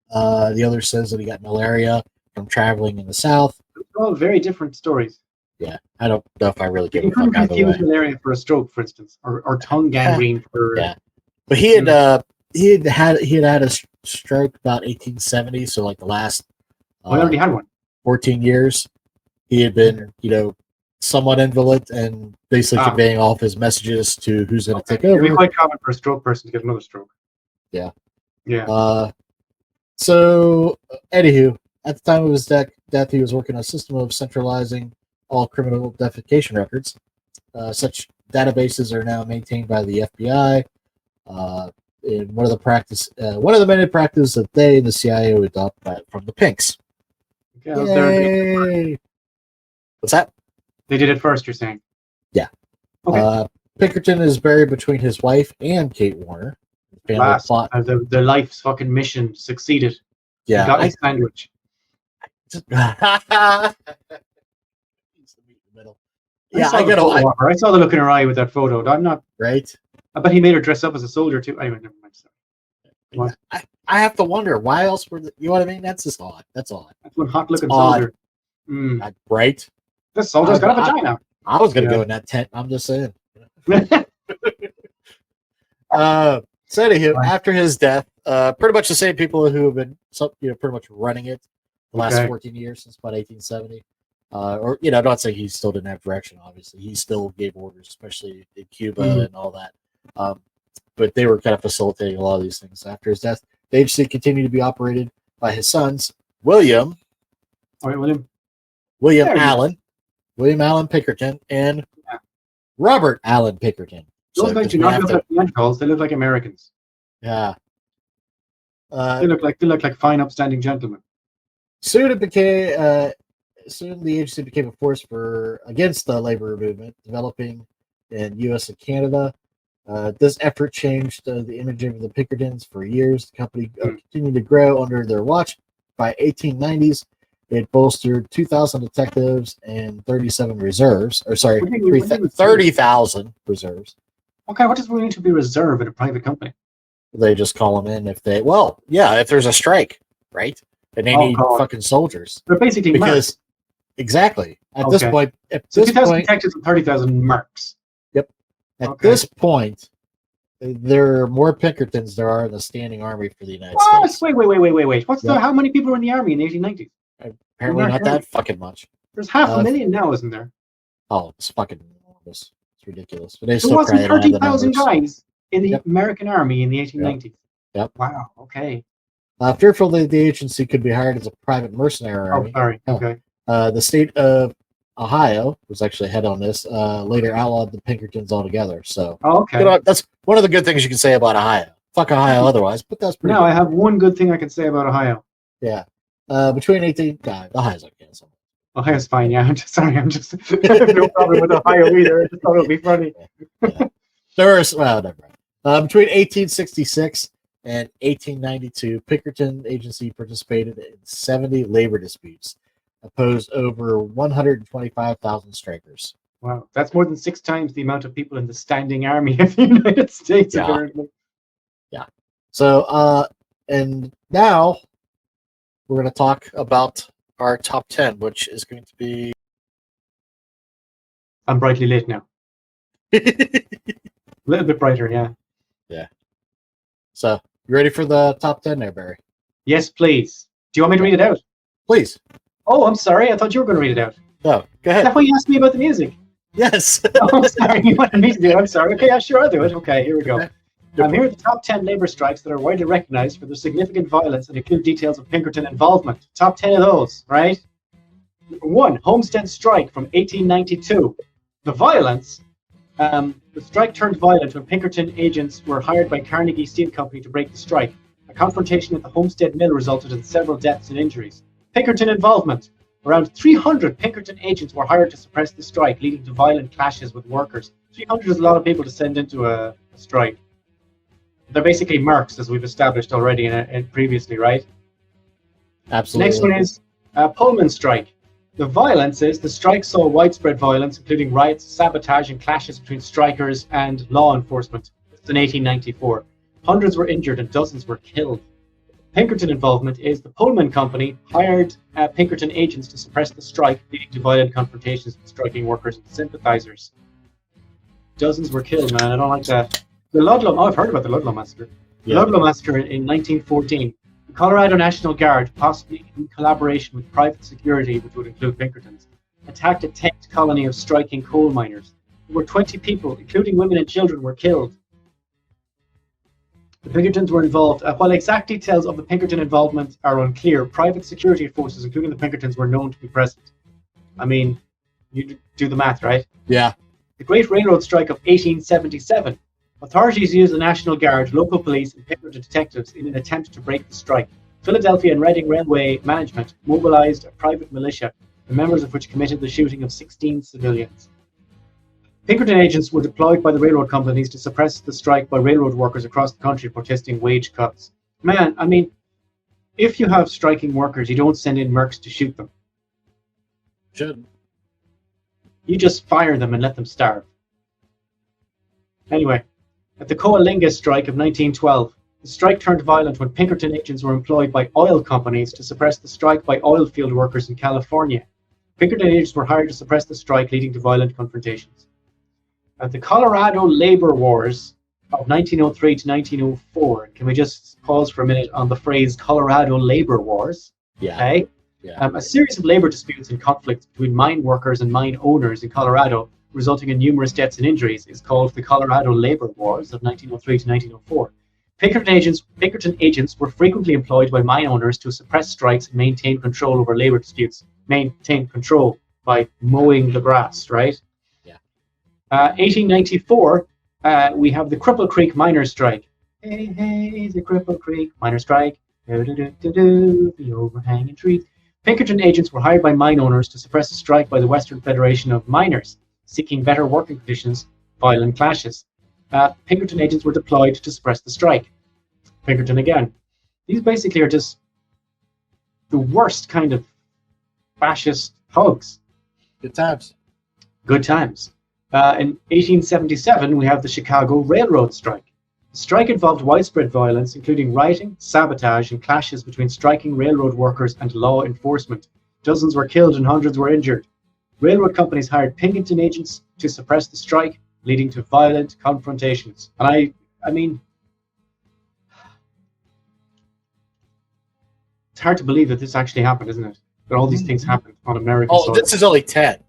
The other says that he got malaria from traveling in the South. All very different stories. Yeah, I don't know if I really give a fuck either way. You couldn't confuse malaria for a stroke, for instance, or tongue gangrene for. Yeah, but he had had a stroke about 1870, so like the last. I already had one. 14 years, he had been, somewhat invalid and basically conveying all of his messages to who's going to take over. It'd be quite common for a stroke person to get another stroke. Yeah. Yeah. So, anywho, at the time of his death, he was working on a system of centralizing all criminal defecation records. Such databases are now maintained by the FBI. And one of the many practices that they and the CIA would adopt from the Pinks. Okay, what's that? They did it first, you're saying? Yeah. Okay. Pinkerton is buried between his wife and Kate Warner. Their life's fucking mission succeeded. Yeah. He got his sandwich. Yeah, I saw the look in her eye with that photo. I'm not right. I bet he made her dress up as a soldier too. Anyway, never mind. Sorry. I have to wonder why else were you know what I mean? That's just odd. That's odd. That's one hot looking soldier. Right. This soldier's got a vagina. I was gonna go in that tent. I'm just saying. So anywho, after his death, pretty much the same people who have been pretty much running it the last 14 years since about 1870. Not saying he still didn't have direction, obviously. He still gave orders, especially in Cuba and all that. But they were kind of facilitating a lot of these things. After his death, the agency continued to be operated by his sons, William Allen Pinkerton, and Robert Allen Pinkerton. Those guys do not look like Neanderthals. They look like Americans. Yeah. They look like fine, upstanding gentlemen. Soon the agency became a force against the labor movement developing in U.S. and Canada. This effort changed the image of the Pinkertons for years. The company continued to grow under their watch. By 1890s, it bolstered 2,000 detectives and 37 reserves. Or sorry, 30,000 reserves. Okay, what does it mean to be reserve in a private company? They just call them in if there's a strike, right? And they need fucking soldiers. They're basically mercs. Exactly. At this point, 2,000 detectives and 30,000 mercs. Yep. At this point, there are more Pinkertons there are in the standing army for the United States. Wait. How many people were in the army in the 1890s? Apparently not that fucking much. There's 500,000 now, isn't there? Oh, it's fucking enormous. It's ridiculous. But there wasn't 30,000 guys in the American army in the 1890s. Yep. Wow. Okay. Fearful that the agency could be hired as a private mercenary army. Oh, sorry. Okay. The state of Ohio was actually ahead on this. Later outlawed the Pinkertons altogether. So, okay. That's one of the good things you can say about Ohio. Fuck Ohio otherwise, but that's pretty. No, I have one good thing I can say about Ohio. Yeah. Between Ohio's okay. So. Ohio's fine. Yeah. I'm just I have no problem with Ohio either. I just thought it would be funny. Never mind. Between 1866 and 1892, Pinkerton Agency participated in 70 labor disputes, opposed over 125,000 strikers. Wow, that's more than 6 times the amount of people in the standing army of the United States. Yeah. So, and now we're going to talk about our top 10, which is going to be. I'm brightly lit now. A little bit brighter, yeah. Yeah. So, you ready for the top 10 there, Barry? Yes, please. Do you want me to read it out? Please. Oh, I'm sorry. I thought you were going to read it out. No, go ahead. Is that why you asked me about the music? Yes. Oh, I'm sorry. You wanted me to do it. I'm sorry. Okay, yeah, sure, I'll do it. Okay, here we go. Here are the top 10 labor strikes that are widely recognized for their significant violence and include details of Pinkerton involvement. Top 10 of those, right? Number 1, Homestead Strike from 1892. The violence, the strike turned violent when Pinkerton agents were hired by Carnegie Steel Company to break the strike. A confrontation at the Homestead Mill resulted in several deaths and injuries. Pinkerton involvement. Around 300 Pinkerton agents were hired to suppress the strike, leading to violent clashes with workers. 300 is a lot of people to send into a strike. They're basically mercs, as we've established already and previously, right? Absolutely. Next one is Pullman Strike. The violence is the strike saw widespread violence, including riots, sabotage, and clashes between strikers and law enforcement. It's in 1894. Hundreds were injured and dozens were killed. Pinkerton involvement is the Pullman Company hired Pinkerton agents to suppress the strike, leading to violent confrontations with striking workers and sympathizers. Dozens were killed, man. I don't like that. The Ludlow, I've heard about the Ludlow Massacre. The Ludlow Massacre in 1914. The Colorado National Guard, possibly in collaboration with private security, which would include Pinkertons, attacked a tent colony of striking coal miners. There were 20 people, including women and children, were killed. The Pinkertons were involved. While exact details of the Pinkerton involvement are unclear, private security forces, including the Pinkertons, were known to be present. I mean, you do the math, right? Yeah. The Great Railroad Strike of 1877. Authorities used the National Guard, local police, and Pinkerton detectives in an attempt to break the strike. Philadelphia and Reading Railway Management mobilized a private militia, the members of which committed the shooting of 16 civilians. Pinkerton agents were deployed by the railroad companies to suppress the strike by railroad workers across the country protesting wage cuts. Man, I mean, if you have striking workers, you don't send in mercs to shoot them. Should. You just fire them and let them starve. Anyway, at the Coalinga strike of 1912, the strike turned violent when Pinkerton agents were employed by oil companies to suppress the strike by oil field workers in California. Pinkerton agents were hired to suppress the strike, leading to violent confrontations. At the Colorado Labor Wars of 1903 to 1904, can we just pause for a minute on the phrase Colorado Labor Wars? Yeah. Okay. Yeah. A series of labor disputes and conflicts between mine workers and mine owners in Colorado, resulting in numerous deaths and injuries, is called the Colorado Labor Wars of 1903 to 1904. Pinkerton agents were frequently employed by mine owners to suppress strikes and maintain control over labor disputes. Maintain control by mowing the grass, right? Yeah. 1894, we have the Cripple Creek miners' strike. Hey, hey, the Cripple Creek miners' strike. Do, do, do, do, do, the overhanging tree. Pinkerton agents were hired by mine owners to suppress a strike by the Western Federation of Miners, seeking better working conditions, violent clashes. Pinkerton agents were deployed to suppress the strike. Pinkerton again. These basically are just the worst kind of fascist thugs. Good times. Good times. In 1877, we have the Chicago Railroad Strike. The strike involved widespread violence, including rioting, sabotage, and clashes between striking railroad workers and law enforcement. Dozens were killed and hundreds were injured. Railroad companies hired Pinkerton agents to suppress the strike, leading to violent confrontations. And I mean, it's hard to believe that this actually happened, isn't it? That all these things happened on American soil. This is only 10.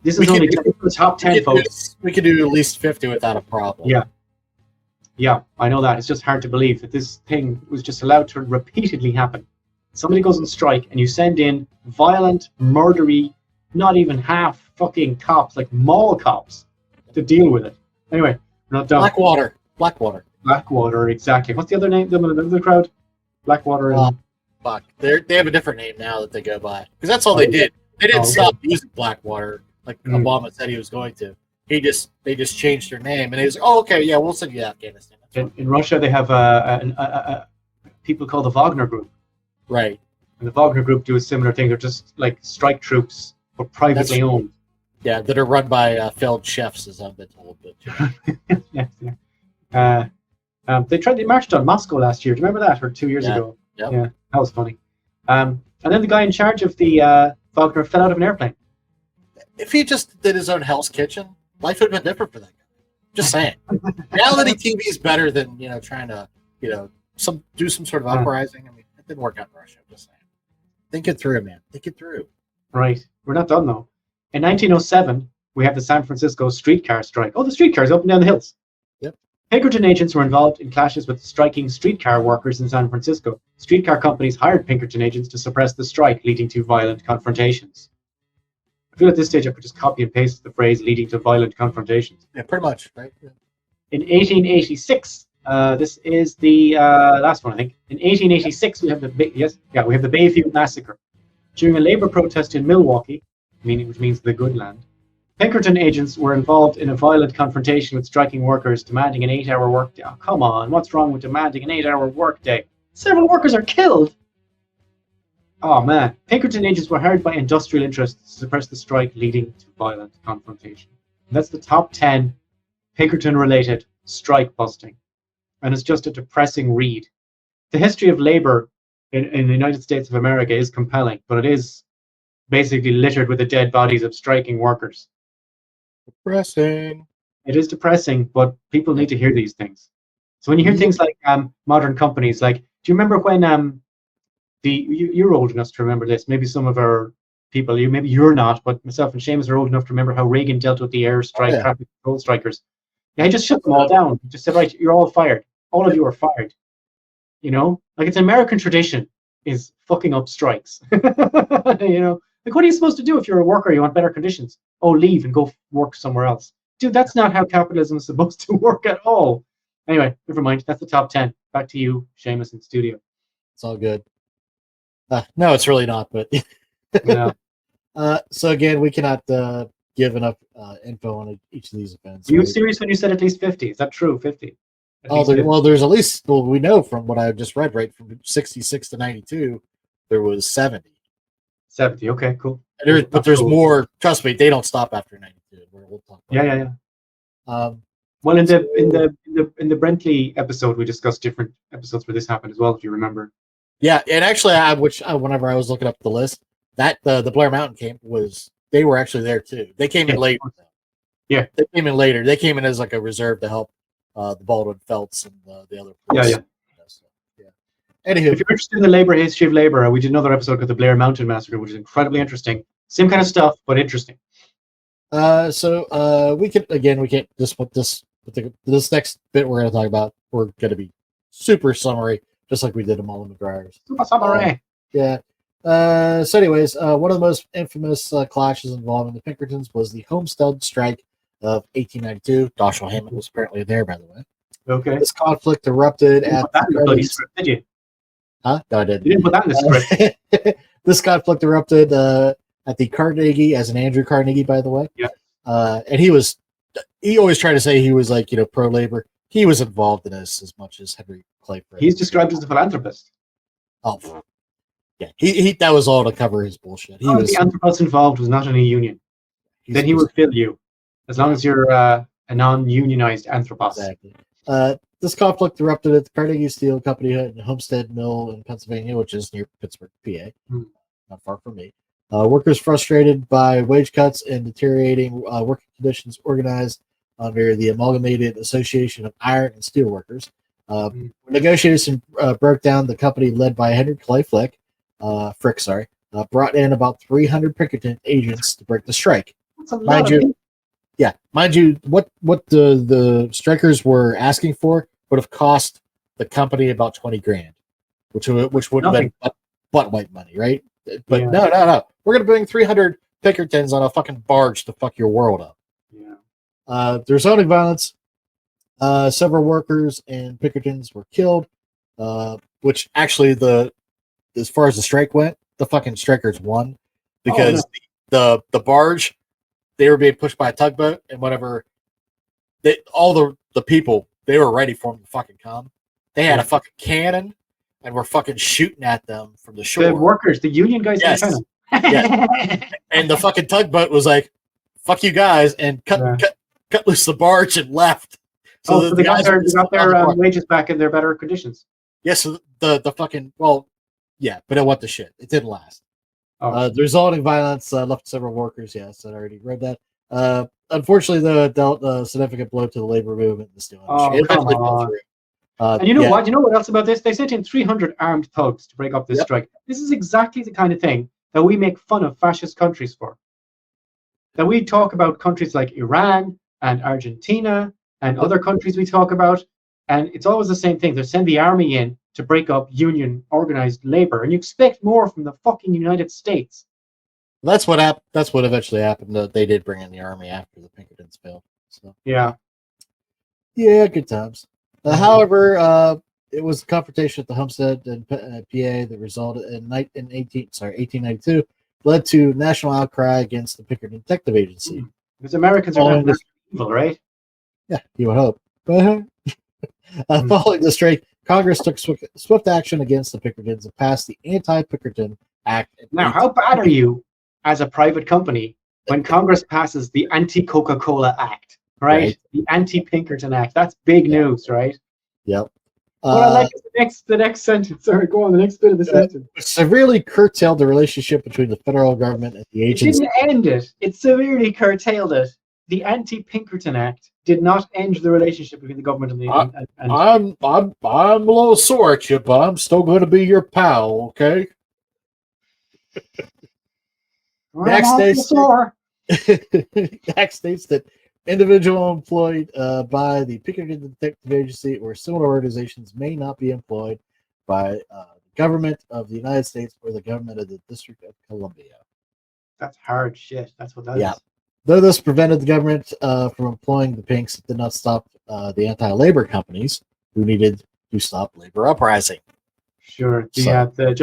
This is only the top 10, folks. We could do at least 50 without a problem. Yeah, I know that. It's just hard to believe that this thing was just allowed to repeatedly happen. Somebody goes on strike and you send in violent, murdery, not even half fucking cops, like mall cops, to deal with it. Anyway, we're not done. Blackwater, exactly. What's the other name? The crowd? Blackwater and... Fuck. They have a different name now that they go by. Because that's all they did. They didn't stop using Blackwater like Obama said he was going to. They just changed their name, and he was okay, yeah, we'll send you to Afghanistan. In Russia, they have people called the Wagner Group. Right. And the Wagner Group do a similar thing. They're just like strike troops, but privately owned. Yeah, that are run by failed chefs, as I've been told. But they marched on Moscow last year. Do you remember that? Or 2 years ago? Yep. Yeah, that was funny. And then the guy in charge of the Wagner fell out of an airplane. If he just did his own Hell's Kitchen, life would have been different for that guy. Just saying. Reality TV is better than trying to do some sort of uprising. I mean, it didn't work out in Russia. I'm just saying. Think it through, man. Think it through. Right. We're not done though. In 1907, we have the San Francisco streetcar strike. Oh, the streetcars up and down the hills. Yep. Pinkerton agents were involved in clashes with striking streetcar workers in San Francisco. Streetcar companies hired Pinkerton agents to suppress the strike, leading to violent confrontations. I feel at this stage I could just copy and paste the phrase "leading to violent confrontations." Yeah, pretty much, right? Yeah. In 1886, this is the last one, I think. In 1886, we have the Bayview Massacre. During a labor protest in Milwaukee, which means the good land, Pinkerton agents were involved in a violent confrontation with striking workers demanding an 8-hour workday. Oh, come on, what's wrong with demanding an 8-hour workday? Several workers are killed. Oh man, Pinkerton agents were hired by industrial interests to suppress the strike, leading to violent confrontation. And that's the top 10 Pinkerton-related strike busting. And it's just a depressing read. The history of labor in the United States of America is compelling, but it is basically littered with the dead bodies of striking workers. Depressing. It is depressing, but people need to hear these things. So when you hear things like modern companies, like, do you remember when you're old enough to remember this? Maybe some of our people, maybe you're not, but myself and Seamus are old enough to remember how Reagan dealt with the air strike, traffic control strikers. Yeah, he just shut them all down. He just said, right, you're all fired. All of you are fired. Like it's an American tradition is fucking up strikes. Like what are you supposed to do if you're a worker? You want better conditions. Oh, leave and go work somewhere else. Dude, that's not how capitalism is supposed to work at all. Anyway, never mind. That's the top 10. Back to you, Seamus, in studio. It's all good. No, it's really not, but yeah. So again, we cannot give enough info on each of these events. Were you serious when you said at least 50? Is that true? 50? There's at least, we know from what I just read, right, from 66 to 92, there was 70. 70, okay, cool. But there's more. Trust me, they don't stop after 92. We'll talk about yeah. Well, in the Brentley episode, we discussed different episodes where this happened as well, if you remember. Yeah, and actually, whenever I was looking up the list, that the Blair Mountain camp they were actually there too. They came in later. Yeah, they came in later. They came in as like a reserve to help the Baldwin Felts and the other police. Yeah. Anywho, if you're interested in the history of labor, we did another episode called the Blair Mountain Massacre, which is incredibly interesting. Same kind of stuff, but interesting. So we can't just put this next bit we're going to talk about. We're going to be super summary, just like we did them all in the dryers. Super summary. Yeah. So anyways, one of the most infamous clashes involving the Pinkertons was the Homestead Strike of 1892. Dashiell Hammond was apparently there, by the way. Okay. This conflict erupted at the bloody script, did you? Huh? No, I didn't. You didn't put that in the script. This conflict erupted at the Carnegie, as an Andrew Carnegie, by the way. Yeah. And he always tried to say he was like, pro-labor. He was involved in this as much as Henry Clay. He's described as a philanthropist. Oh, yeah. He that was all to cover his bullshit. He was the anthropist involved was not in a union. Then he would fill you, as long as you're a non-unionized anthropist. Exactly. This conflict erupted at the Carnegie Steel Company and Homestead Mill in Pennsylvania, which is near Pittsburgh, PA, not far from me. Workers frustrated by wage cuts and deteriorating working conditions organized under the Amalgamated Association of Iron and Steel Workers. When negotiations broke down, the company led by Henry Clay Frick, brought in about 300 Pinkerton agents to break the strike. Mind you, what the strikers were asking for would have cost the company about $20,000, which would have been butt white money, right? But no, we're gonna bring 300 Pinkertons on a fucking barge to fuck your world up. Yeah. There's zoning violence. Several workers and Pinkertons were killed. Which actually, as far as the strike went, the fucking strikers won because the barge, they were being pushed by a tugboat, and whatever, all the people, they were ready for them to fucking come. They had a fucking cannon and were fucking shooting at them from the shore. The workers, the union guys. Yes. And the fucking tugboat was like, fuck you guys, and cut loose the barge and left. So the guys got their wages back in their better conditions. Yes, so the fucking, but what the shit. It didn't last. Oh. The resulting violence left several workers. Yes, I already read that. Unfortunately, dealt a significant blow to the labor movement in the steel industry. Come on. And you know what? You know what else about this? They sent in 300 armed thugs to break up this strike. This is exactly the kind of thing that we make fun of fascist countries for. That we talk about countries like Iran and Argentina and other countries we talk about, and it's always the same thing. They send the army in to break up union organized labor, and you expect more from the fucking United States. That's what happened. That's what eventually happened. They did bring in the army after the Pinkertons failed. So yeah, good times. However, it was a confrontation at the Homestead in PA that resulted in 1892, led to national outcry against the Pinkerton Detective Agency. Because Americans are not evil, right? Yeah, you would hope. But following the strike, Congress took swift action against the Pinkertons and passed the Anti-Pinkerton Act. Now, how bad are you as a private company when Congress passes the Anti-Coca-Cola Act, right? The Anti-Pinkerton Act. That's big news, right? Yep. What I like is the next sentence. Sorry, go on, the next bit of the sentence. Severely curtailed the relationship between the federal government and the agency. It didn't end it. It severely curtailed it. The Anti-Pinkerton Act did not end the relationship between the government and the. I'm a little sore at you, but I'm still going to be your pal, okay? Act states that individual employed by the Pinkerton Detective Agency or similar organizations may not be employed by the government of the United States or the government of the District of Columbia. That's hard shit. That's what that is. Though this prevented the government from employing the Pinks, it did not stop the anti-labor companies who needed to stop labor uprising. Sure. Just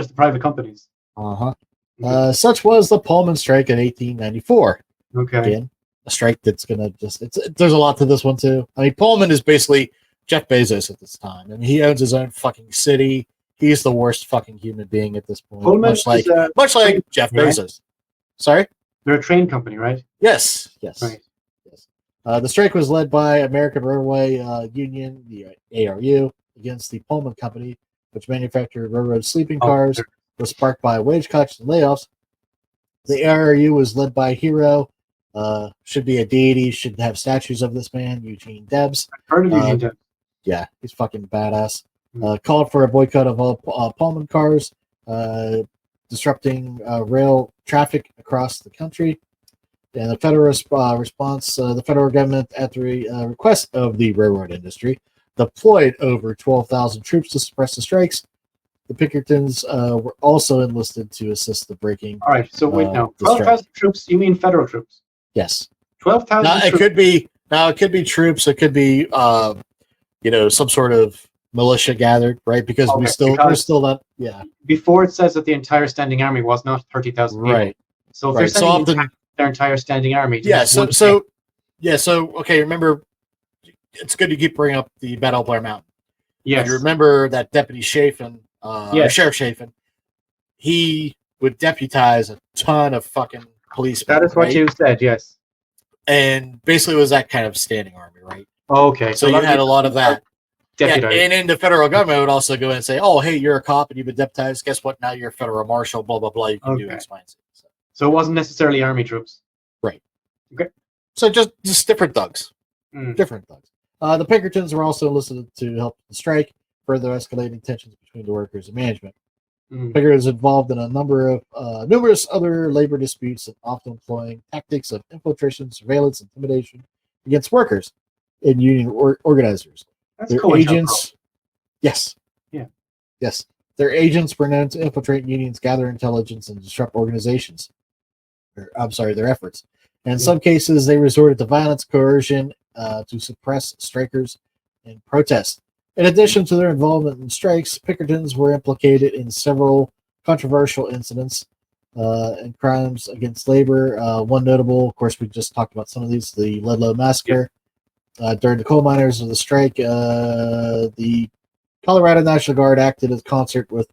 the private companies. Such was the Pullman strike in 1894. Okay. Again, a strike that's going to there's a lot to this one too. I mean, Pullman is basically Jeff Bezos at this time. I mean, he owns his own fucking city. He's the worst fucking human being at this point. Pullman much like Jeff Bezos. Sorry? They're a train company, right? Yes. Right. Yes. The strike was led by American Railway Union, the ARU, against the Pullman Company, which manufactured railroad sleeping cars. Was sparked by wage cuts and layoffs. The ARU was led by a hero, should be a deity, should have statues of this man, Eugene Debs. I've heard of Eugene Debs. Yeah, he's fucking badass. Called for a boycott of all Pullman cars, disrupting rail traffic across the country. And the federal response, the federal government, at the request of the railroad industry, deployed over 12,000 troops to suppress the strikes. The Pinkertons were also enlisted to assist the breaking. All right, so wait now. 12,000 troops, you mean federal troops? Yes. 12,000 troops. It could be troops, it could be some sort of militia gathered, right? Because Okay, we're because still not, yeah, before it says that the entire standing army was not 30,000 people. right, So if they're right. So sending in often, their entire standing army to yeah, this one thing, okay. Remember, it's good to keep bringing up the Battle of Blair Mountain. And yes, remember that Deputy Chafin, or yes, Sheriff Chafin, he would deputize a ton of fucking policemen, that is what right? you said. Yes. And basically, it was that kind of standing army, right? Okay, So so a you lot of had a these lot of that. Yeah, deputized. and then the federal government would also go in and say, "Oh, hey, you're a cop and you've been deputized. Guess what? Now you're a federal marshal. Blah blah blah. You can do Okay, X, Y, and Z." so it wasn't necessarily army troops. Right. Okay. So just different thugs. Mm. Different thugs. The Pinkertons were also enlisted to help the strike, further escalating tensions between the workers and management. Mm. Pinkertons involved in a number of numerous other labor disputes, and often employing tactics of infiltration, surveillance, intimidation against workers and union organizers. That's Their COINTELPRO. agents, yes, Yeah. yes, their agents were known to infiltrate unions, gather intelligence, and disrupt organizations. Their efforts. And in some cases, they resorted to violence, coercion to suppress strikers and protests. In addition to their involvement in strikes, Pinkertons were implicated in several controversial incidents and crimes against labor. One notable, of course, we just talked about some of these, the Ludlow Massacre. During the coal miners of the strike, the Colorado National Guard acted in concert with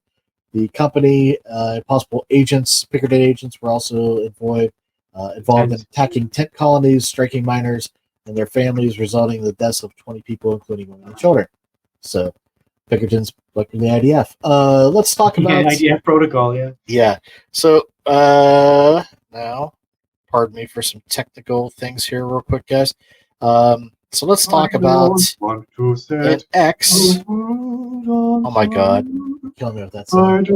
the company. Possible agents, Pinkerton agents, were also involved in attacking tent colonies, striking miners and their families, resulting in the deaths of 20 people, including women and children. So, Pinkertons like the IDF. Let's talk about IDF protocol. Yeah. Yeah. So, now, pardon me for some technical things here, real quick, guys. So let's talk about an X. Oh my god, kill me with that song.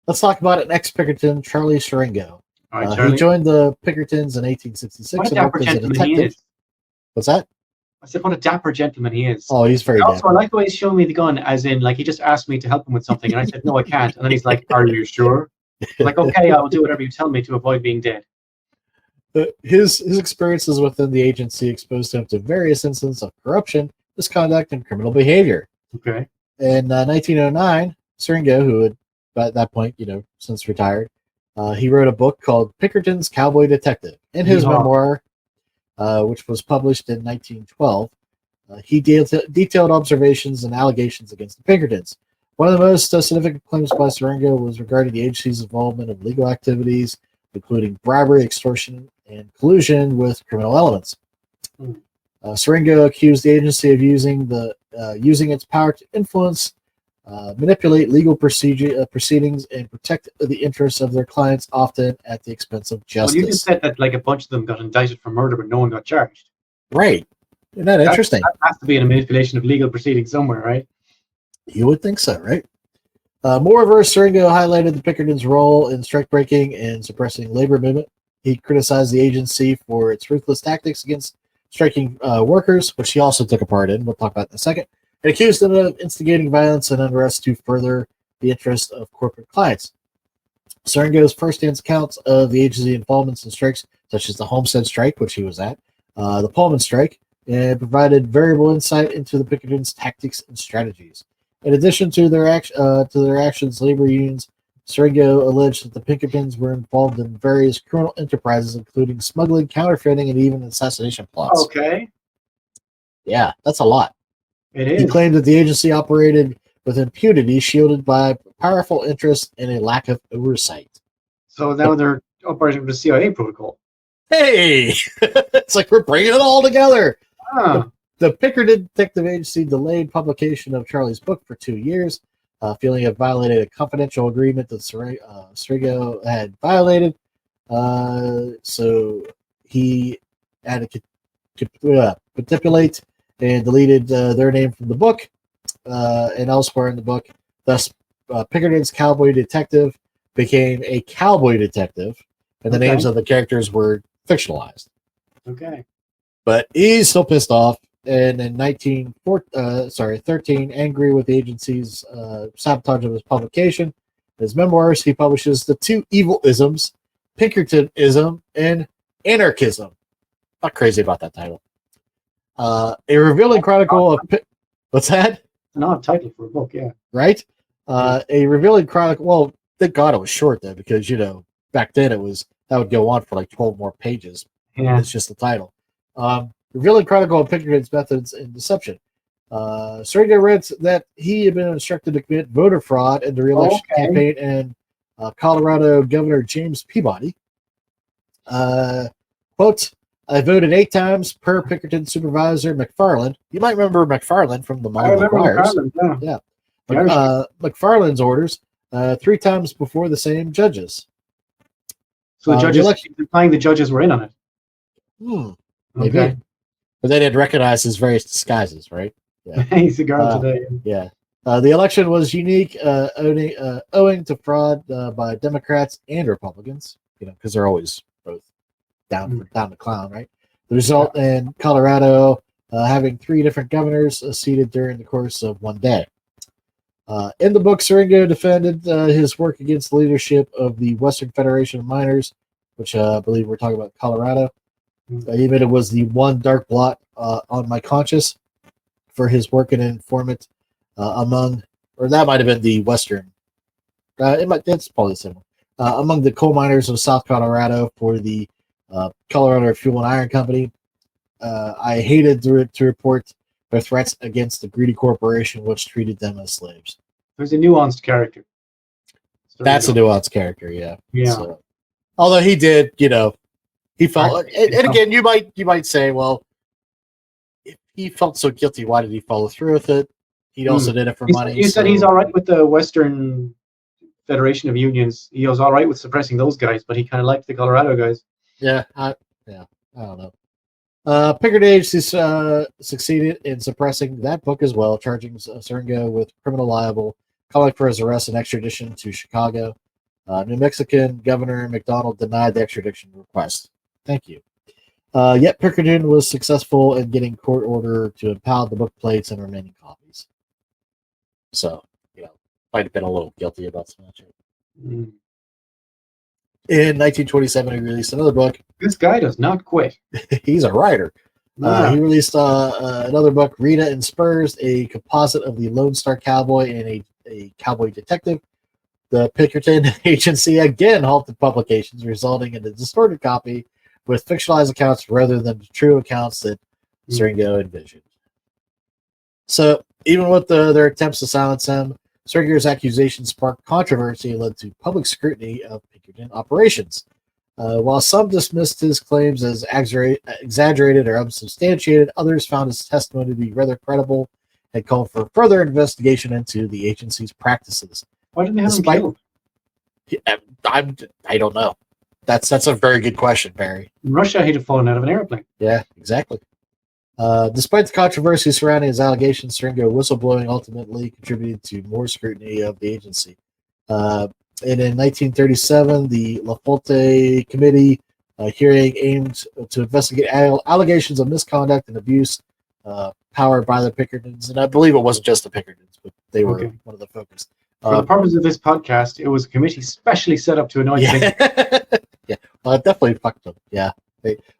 Let's talk about an ex-Pinkerton, Charlie Siringo. He joined the Pinkertons in 1866 what a and dapper worked as a gentleman he detective. is. What's that? I said, what a dapper gentleman he is. Oh, he's very Also, dapper. I like the way he's showing me the gun, as in, like, he just asked me to help him with something, and I said, no, I can't. And then he's like, are you sure? I'm like, okay, I'll do whatever you tell me to avoid being dead. His experiences within the agency exposed him to various incidents of corruption, misconduct, and criminal behavior. Okay. In 1909, Siringo, who had at that point, since retired, he wrote a book called Pinkerton's Cowboy Detective. In his memoir, which was published in 1912, he detailed observations and allegations against the Pinkertons. One of the most significant claims by Siringo was regarding the agency's involvement in legal activities, including bribery, extortion, and collusion with criminal elements. Siringo accused the agency of using its power to influence, manipulate legal proceedings, and protect the interests of their clients, often at the expense of justice. Well, you just said that like a bunch of them got indicted for murder, but no one got charged. Right. Isn't that interesting? That has to be a manipulation of legal proceedings somewhere, right? You would think so, right? Moreover, Siringo highlighted the Pinkertons' role in strike breaking and suppressing labor movement. He criticized the agency for its ruthless tactics against striking workers, which he also took a part in. We'll talk about in a second. And accused them of instigating violence and unrest to further the interest of corporate clients. Siringo's first-hand accounts of the agency involvements in strikes, such as the Homestead strike, which he was at, the Pullman strike, and provided variable insight into the Pinkertons' tactics and strategies. In addition to their actions, labor unions, Siringo alleged that the Pinkertons were involved in various criminal enterprises, including smuggling, counterfeiting, and even assassination plots. Okay. Yeah, that's a lot. It is. He claimed that the agency operated with impunity, shielded by powerful interests and a lack of oversight. So now they're operating with the CIA protocol. Hey! It's like we're bringing it all together. Ah. The Pinkerton Detective Agency delayed publication of Charlie's book for 2 years, feeling it violated a confidential agreement that Siringo had violated. So he had to manipulate and deleted their name from the book and elsewhere in the book. Thus, Pinkerton's Cowboy Detective became a Cowboy Detective, and the names of the characters were fictionalized. Okay. But he's still pissed off. And in 1913, angry with the agency's sabotage of his publication, his memoirs, he publishes The Two Evil Isms, Pinkertonism, and Anarchism. Not crazy about that title. A revealing chronicle of What's that? An odd title for a book, yeah. Right? A revealing chronicle. Well, thank God it was short though, because back then that would go on for like 12 more pages. Yeah. It's just the title. Revealing chronicle of Pinkerton's methods in deception. Sergio writes that he had been instructed to commit voter fraud in the re-election campaign, and Colorado Governor James Peabody. Quote, I voted 8 times per Pinkerton supervisor McFarland. You might remember McFarland from the I remember McFarland, yeah. McFarland's orders 3 times before the same judges. So the judges, implying the judges were in on it. Maybe. Okay. But they didn't recognize his various disguises, right? Yeah. He's a girl today. Yeah. The election was unique, owing to fraud by Democrats and Republicans, because they're always both down the clown, right? The result in Colorado having 3 different governors seated during the course of one day. In the book, Siringo defended his work against the leadership of the Western Federation of Miners, which I believe we're talking about Colorado. He admitted it was the one dark blot on my conscience for his work in informant that might have been the Western. It's probably similar. Among the coal miners of South Colorado for the Colorado Fuel and Iron Company. I hated to report their threats against the greedy corporation which treated them as slaves. There's a nuanced character. That's a nuanced character, yeah. Yeah. So, although he did, he felt, and again, you might say, well, if he felt so guilty, why did he follow through with it? He also did it for money. You said he's all right with the Western Federation of Unions. He was all right with suppressing those guys, but he kind of liked the Colorado guys. Yeah, I don't know. Pinkerton succeeded in suppressing that book as well, charging Siringo with criminal libel, calling for his arrest and extradition to Chicago. New Mexican Governor McDonald denied the extradition request. Thank you. Yet Pinkerton was successful in getting court order to impound the book plates and remaining copies. So, might have been a little guilty about some of that shit. In 1927, he released another book. This guy does not quit. He's a writer. He released another book, Rita and Spurs, a composite of the Lone Star Cowboy and a cowboy detective. The Pinkerton agency again halted publications, resulting in a distorted copy with fictionalized accounts rather than the true accounts that Siringo envisioned. So, even with their attempts to silence him, Siringo's accusations sparked controversy and led to public scrutiny of Pinkerton operations. While some dismissed his claims as exaggerated or unsubstantiated, others found his testimony to be rather credible and called for further investigation into the agency's practices. Why didn't they have him killed? I don't know. That's a very good question, Barry. In Russia, he'd have fallen out of an airplane. Yeah, exactly. Despite the controversy surrounding his allegations, Siringo whistleblowing ultimately contributed to more scrutiny of the agency. And in 1937, the La Folte Committee hearing aimed to investigate allegations of misconduct and abuse powered by the Pinkertons. And I believe it wasn't just the Pinkertons, but they were one of the focus. For the purpose of this podcast, it was a committee specially set up to annoy the Yeah, well, it definitely fucked them. Yeah.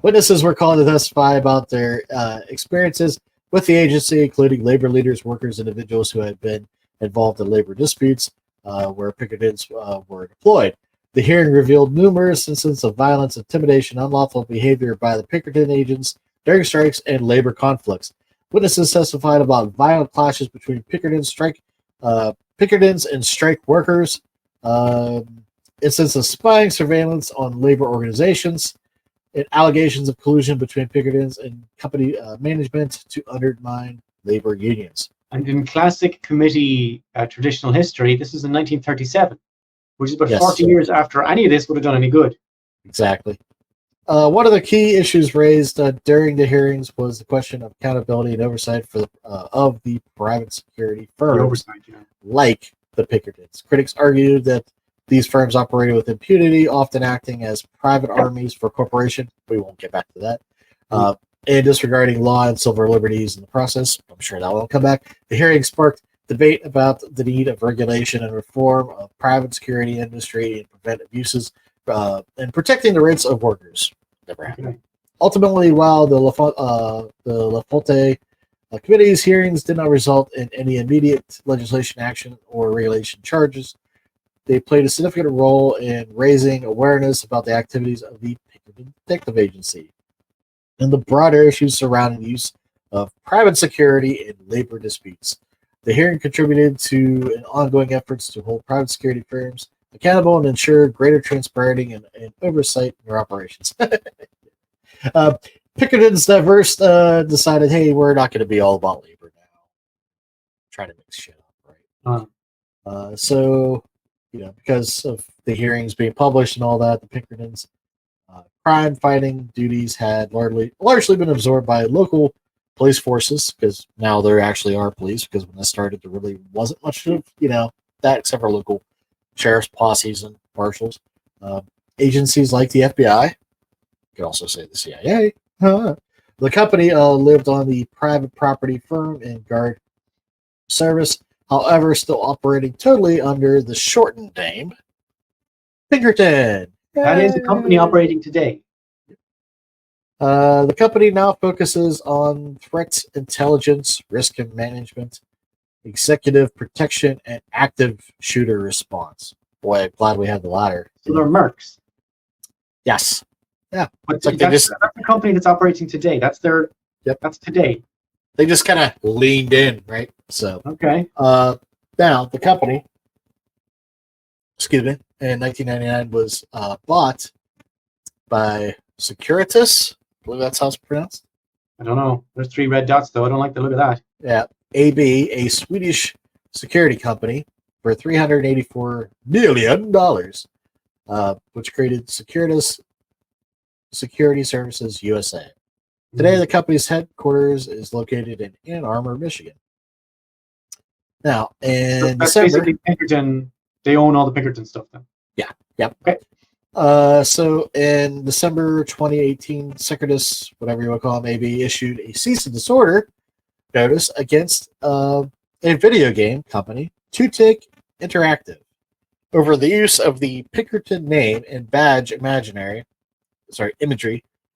Witnesses were called to testify about their experiences with the agency, including labor leaders, workers, individuals who had been involved in labor disputes where Pinkertons were deployed. The hearing revealed numerous instances of violence, intimidation, unlawful behavior by the Pinkerton agents during strikes and labor conflicts. Witnesses testified about violent clashes between Pinkertons and strike workers, instances of spying, surveillance on labor organizations, and allegations of collusion between Pinkertons and company management to undermine labor unions. And in classic committee traditional history, this is in 1937, which is about 40 years after any of this would have done any good. Exactly. One of the key issues raised during the hearings was the question of accountability and oversight of the private security firms, like the Pinkertons. Critics argued that these firms operated with impunity, often acting as private armies for corporation. We won't get back to that. And disregarding law and civil liberties in the process. I'm sure that will come back. The hearing sparked debate about the need of regulation and reform of private security industry and prevent abuses and protecting the rights of workers. Never happened. Ultimately, while the La Folte The committee's hearings did not result in any immediate legislation action or regulation charges. They played a significant role in raising awareness about the activities of the Pinkerton Detective Agency and the broader issues surrounding the use of private security in labor disputes. The hearing contributed to an ongoing efforts to hold private security firms accountable and ensure greater transparency and oversight in their operations. uh, Pinkertons at first decided, hey, we're not going to be all about labor now. Trying to mix shit up, right? So, because of the hearings being published and all that, the Pinkertons' crime fighting duties had largely been absorbed by local police forces, because now there actually are police, because when this started, there really wasn't much of, that except for local sheriff's posses and marshals. Agencies like the FBI, you could also say the CIA. The company lived on the private property firm and guard service, however, still operating totally under the shortened name Pinkerton. That is a company operating today. The company now focuses on threat intelligence, risk and management, executive protection, and active shooter response. Boy, I'm glad we had the latter. So they're mercs. Yes. Yeah. But like that's the company that's operating today. That's their. Yep. That's today. They just kind of leaned in, right? So okay. Now the company, in 1999 was bought by Securitas. I believe that's how it's pronounced. I don't know. There's 3 red dots though. I don't like the look of that. Yeah. AB, a Swedish security company, for $384 million, which created Securitas Security Services USA. Today, the company's headquarters is located in Ann Arbor, Michigan. Now, in that's December, basically Pinkerton. They own all the Pinkerton stuff then. Yeah. Yep. Okay. So in December 2018, Securitas, whatever you want to call it, maybe issued a cease and disorder notice against a video game company, Two-Tick Interactive, over the use of the Pinkerton name and badge imagery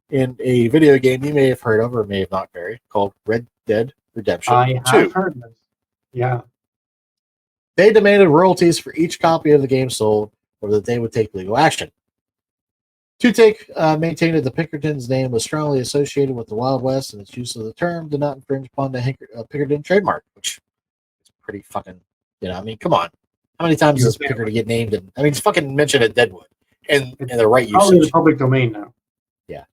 in a video game you may have heard of or may have not, Barry, called Red Dead Redemption 2. I have heard of it. Yeah. They demanded royalties for each copy of the game sold, or that they would take legal action. Two-Take maintained that the Pinkerton's name was strongly associated with the Wild West, and its use of the term did not infringe upon the Pinkerton trademark, which is pretty fucking, come on. How many times does Pinkerton get named? It's fucking mentioned at Deadwood in the right usage. Probably the public domain now. Yeah.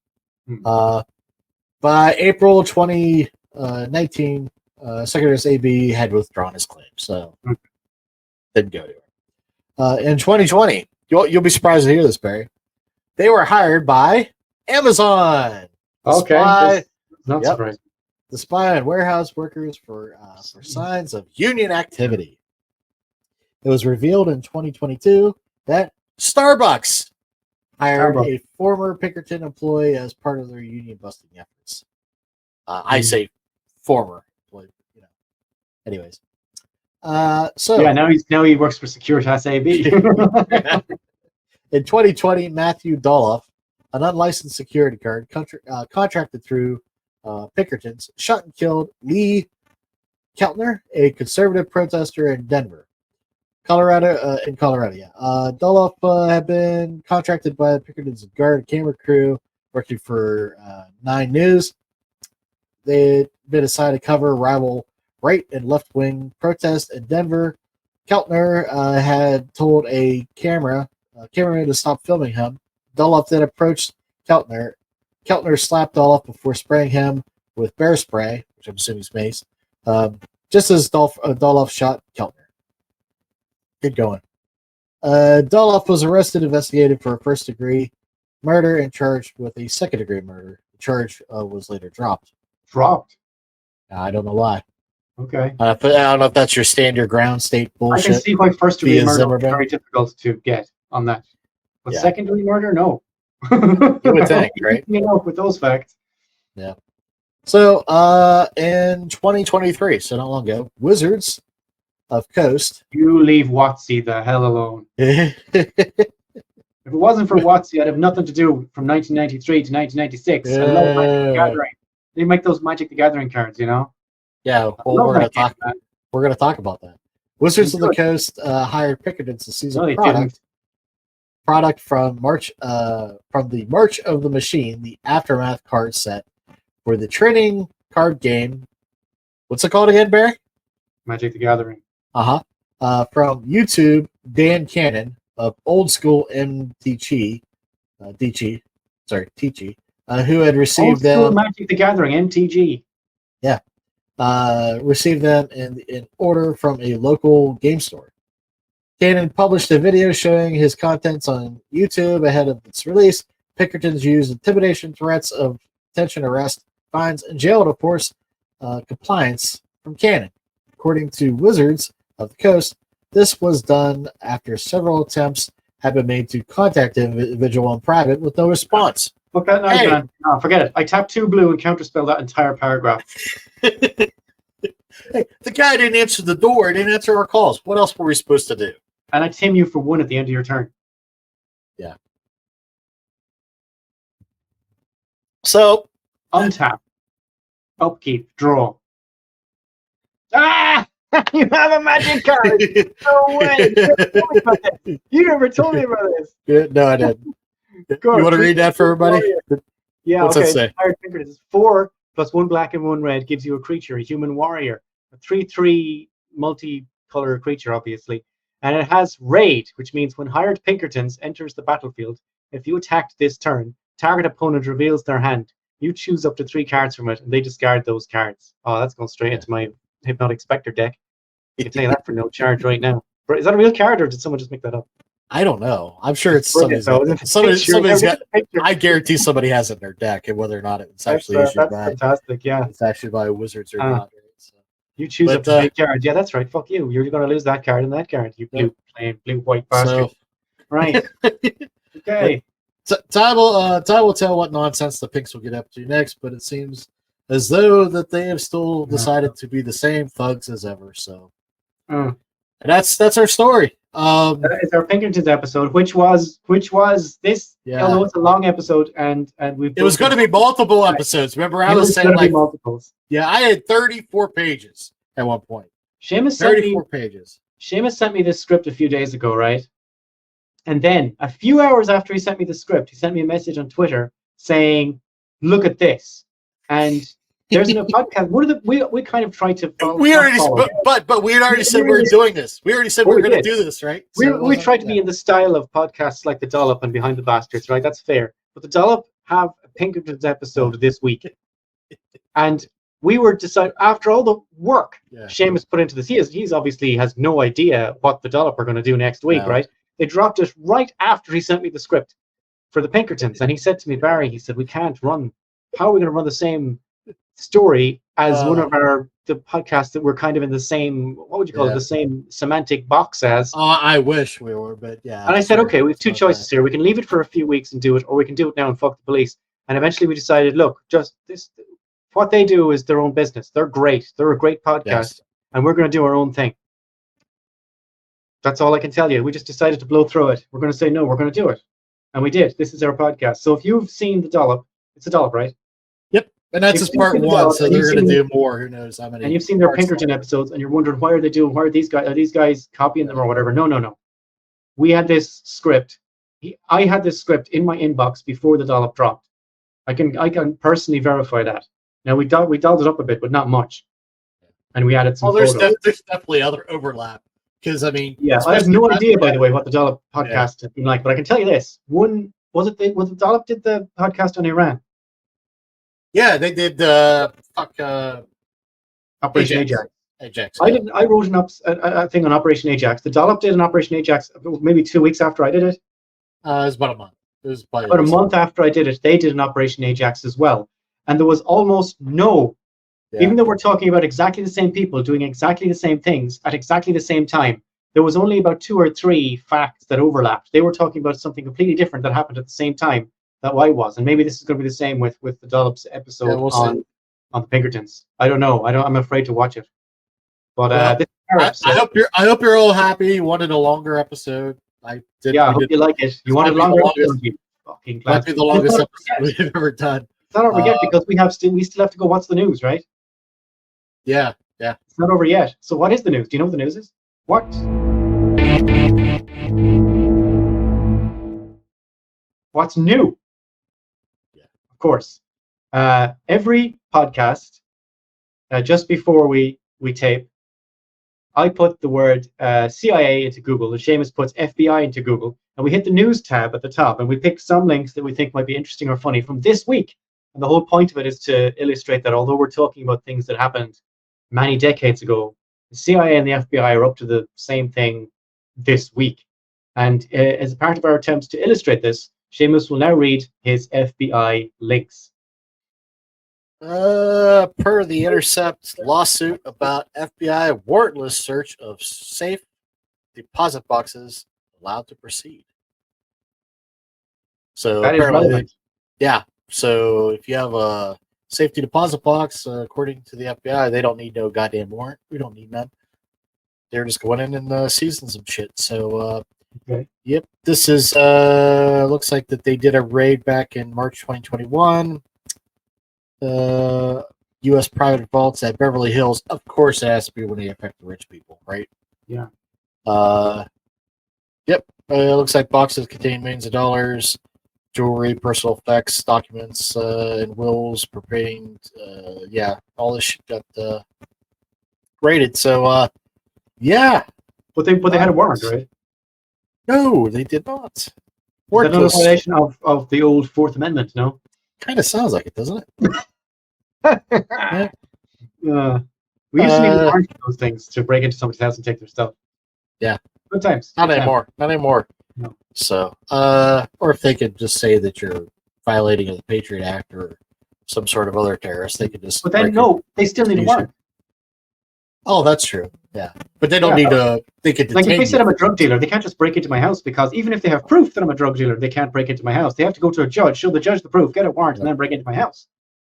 By April 2019, Securitas AB had withdrawn his claim, so didn't go anywhere. In 2020, you'll be surprised to hear this, Barry. They were hired by Amazon. Okay, not surprising. To spy on warehouse workers for signs of union activity. It was revealed in 2022 that Starbucks hired a former Pinkerton employee as part of their union busting efforts. I say former employee, Anyways, so yeah, now he works for Securitas AB. In 2020, Matthew Doloff, an unlicensed security guard contracted through Pinkertons, shot and killed Lee Keltner, a conservative protester in Denver, Colorado. Doloff had been contracted by the Pinkertons guard camera crew working for 9 News. They had been assigned to cover rival right and left wing protests in Denver. Keltner had told a cameraman to stop filming him. Doloff then approached Keltner. Keltner slapped Doloff before spraying him with bear spray, which I'm assuming is mace, just as Doloff shot Keltner. Good going. Doloff was arrested, investigated for first-degree murder, and charged with a second-degree murder. The charge was later dropped. Dropped? I don't know why. Okay. But I don't know if that's your stand your ground state bullshit. I can see why first-degree murder is very difficult to get on that. But second-degree murder, no. You would think, right? With those facts. Yeah. So, in 2023, so not long ago, Wizards of Coast. You leave WotC the hell alone. If it wasn't for WotC, I'd have nothing to do from 1993 to 1996. I love Magic the Gathering. They make those Magic the Gathering cards, Yeah, well, love we're that gonna game, talk. man. We're gonna talk about that. Wizards of the Good. Coast hired Pinkertons to seize No, a they product from the March of the Machine, the Aftermath card set for the trading card game. What's it called again, Barry? Magic the Gathering. From YouTube, Dan Cannon of Old School MTG, TG, who had Old received school them. Magic the Gathering, MTG. Received them in order from a local game store. Cannon published a video showing his contents on YouTube ahead of its release. Pinkertons used intimidation, threats of detention, arrest, fines, and jail to force compliance from Cannon. According to Wizards of the Coast, this was done after several attempts had been made to contact the individual in private with no response. Fuck that noise, Hey. man. No, forget it. I tapped 2 blue and counterspell that entire paragraph. Hey, the guy didn't answer the door, didn't answer our calls. What else were we supposed to do? And I tim you for 1 at the end of your turn. Yeah. So, Untap. Upkeep. Draw. Ah! You have a magic card! No way! You never told me about this. Yeah, no, I didn't. Go on, You want to read that for everybody? Yeah, What's okay. that say? Hired Pinkertons. 4 plus 1 black and 1 red gives you a creature, a human warrior. A 3/3 multicolor creature, obviously. And it has raid, which means when hired Pinkertons enters the battlefield, if you attacked this turn, target opponent reveals their hand. You choose up to 3 cards from it, and they discard those cards. Oh, that's going straight into my Hypnotic Spectre deck. I can tell you that for no charge right now. Is that a real card, or did someone just make that up? I don't know. I'm sure it's somebody's Brilliant, got. though. Somebody's got. Picture. I guarantee somebody has it in their deck, and whether or not it's actually That's issued by fantastic, yeah. it's actually by Wizards or not. Right? So. You choose But, up to 3 cards. Yeah, that's right. Fuck you. You're going to lose that card and that card. You blue white bastard. So, Right. Okay. Time will tell what nonsense the Pinks will get up to next, but it seems as though that they have still decided to be the same thugs as ever. So, and that's our story. That is our Pinkertons episode, which was this. Yeah. Although it's a long episode, and we. It was going to be multiple episodes. Remember, I It was was saying going to like, be multiples. yeah, I had 34 pages at one point. Seamus sent 34 pages. Seamus sent me this script a few days ago, right? And then a few hours after he sent me the script, he sent me a message on Twitter saying, "Look at this." And there's a podcast. We kind of tried to. But we had already said we were doing this. We already said we were going to do this, right? So we tried to be in the style of podcasts like the Dollop and Behind the Bastards, right? That's fair. But the Dollop have a Pinkertons episode this week, and we were deciding after all the work Seamus put into this. He's obviously has no idea what the Dollop are going to do next week, right? They dropped it right after he sent me the script for the Pinkertons, and he said to me, "Barry, he said we can't run. How are we going to run the same story as one of the podcasts that we're kind of in the same, what would you call it, the same semantic box as?" I wish we were, but yeah. And I said, okay, we have 2 choices here. We can leave it for a few weeks and do it, or we can do it now and fuck the police. And eventually we decided, look, just this, what they do is their own business. They're great. They're a great podcast, and we're going to do our own thing. That's all I can tell you. We just decided to blow through it. We're going to say, no, we're going to do it. And we did. This is our podcast. So if you've seen the Dollop, it's a Dollop, right? Yep. And that's just part 1, so they're going to do more. Who knows how many? And you've seen their Pinkerton episodes, and you're wondering, why are they doing? Why are these guys copying them or whatever? No. We had this script. I had this script in my inbox before the Dollop dropped. I can personally verify that. Now we dolled it up a bit, but not much. And we added some. There's definitely other overlap. Because I mean, I have no idea, by the way, what the Dollop podcast has been like. But I can tell you this: was the Dollop did the podcast on Iran? Yeah, they did. Operation Ajax. Ajax. I wrote a thing on Operation Ajax. The Dollop did an Operation Ajax maybe 2 weeks after I did it. It was about a month. It was about a month after I did it. They did an Operation Ajax as well, and there was almost no. Yeah. Even though we're talking about exactly the same people doing exactly the same things at exactly the same time, there was only about 2 or 3 facts that overlapped. They were talking about something completely different that happened at the same time that I was. And maybe this is going to be the same with the Dollop's episode on the Pinkertons. I don't know. I'm afraid to watch it. But I hope you're all happy. You wanted a longer episode. I hope you like it. You wanted a longer episode. Fucking glad. Might be the longest episode we've ever done. Don't forget, because we still have to go. What's the news, right? Yeah. It's not over yet. So what is the news? Do you know what the news is? What? What's new? Yeah. Of course. Every podcast, just before we tape, I put the word CIA into Google, and Seamus puts FBI into Google, and we hit the news tab at the top, and we pick some links that we think might be interesting or funny from this week. And the whole point of it is to illustrate that although we're talking about things that happened many decades ago, the CIA and the FBI are up to the same thing this week. And as a part of our attempts to illustrate this, Seamus will now read his FBI links. Per the Intercept lawsuit about FBI warrantless search of safe deposit boxes allowed to proceed. So That is apparently, relevant. yeah. So if you have a safety deposit box, according to the FBI, they don't need no goddamn warrant. We don't need none. They're just going in and seizing some shit. So, Okay. yep, this is looks like that they did a raid back in March 2021. U.S. private vaults at Beverly Hills. Of course, it has to be when they affect the rich people, right? Yeah. Yep. Looks like boxes contain millions of dollars, jewelry, personal effects, documents, and wills pertaining. Yeah, all this shit got raided. So, yeah. But they had a warrant, right? No, they did not. Is that another Warrantless. violation of the old Fourth Amendment? No. Kind of sounds like it, doesn't it? Yeah. We used to need a warrant for those things to break into somebody's house and take their stuff. Yeah. Good times. Not Good times. anymore. Not anymore. No. So, or if they could just say that you're violating the Patriot Act or some sort of other terrorist, they could just. But then no, they still need a warrant. Oh, that's true. Yeah, but they don't need a. They could Like if detain they said you. I'm a drug dealer, they can't just break into my house because even if they have proof that I'm a drug dealer, they can't break into my house. They have to go to a judge, show the judge the proof, get a warrant, and then break into my house.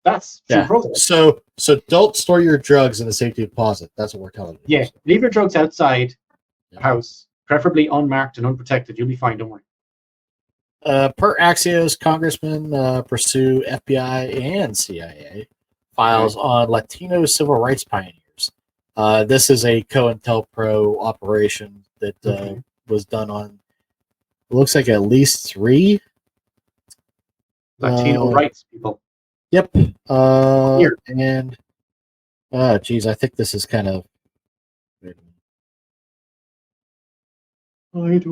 That's true Yeah. process. So don't store your drugs in a safety deposit. That's what we're telling you. Yeah, leave your drugs outside the Yeah. house, preferably unmarked and unprotected. You'll be fine. Don't worry. Per Axios, congressmen pursue FBI and CIA files on Latino civil rights pioneers. This is a COINTELPRO operation that was done on, it looks like at least 3 Latino rights people. Yep. Here. And, geez, I think this is kind of. I don't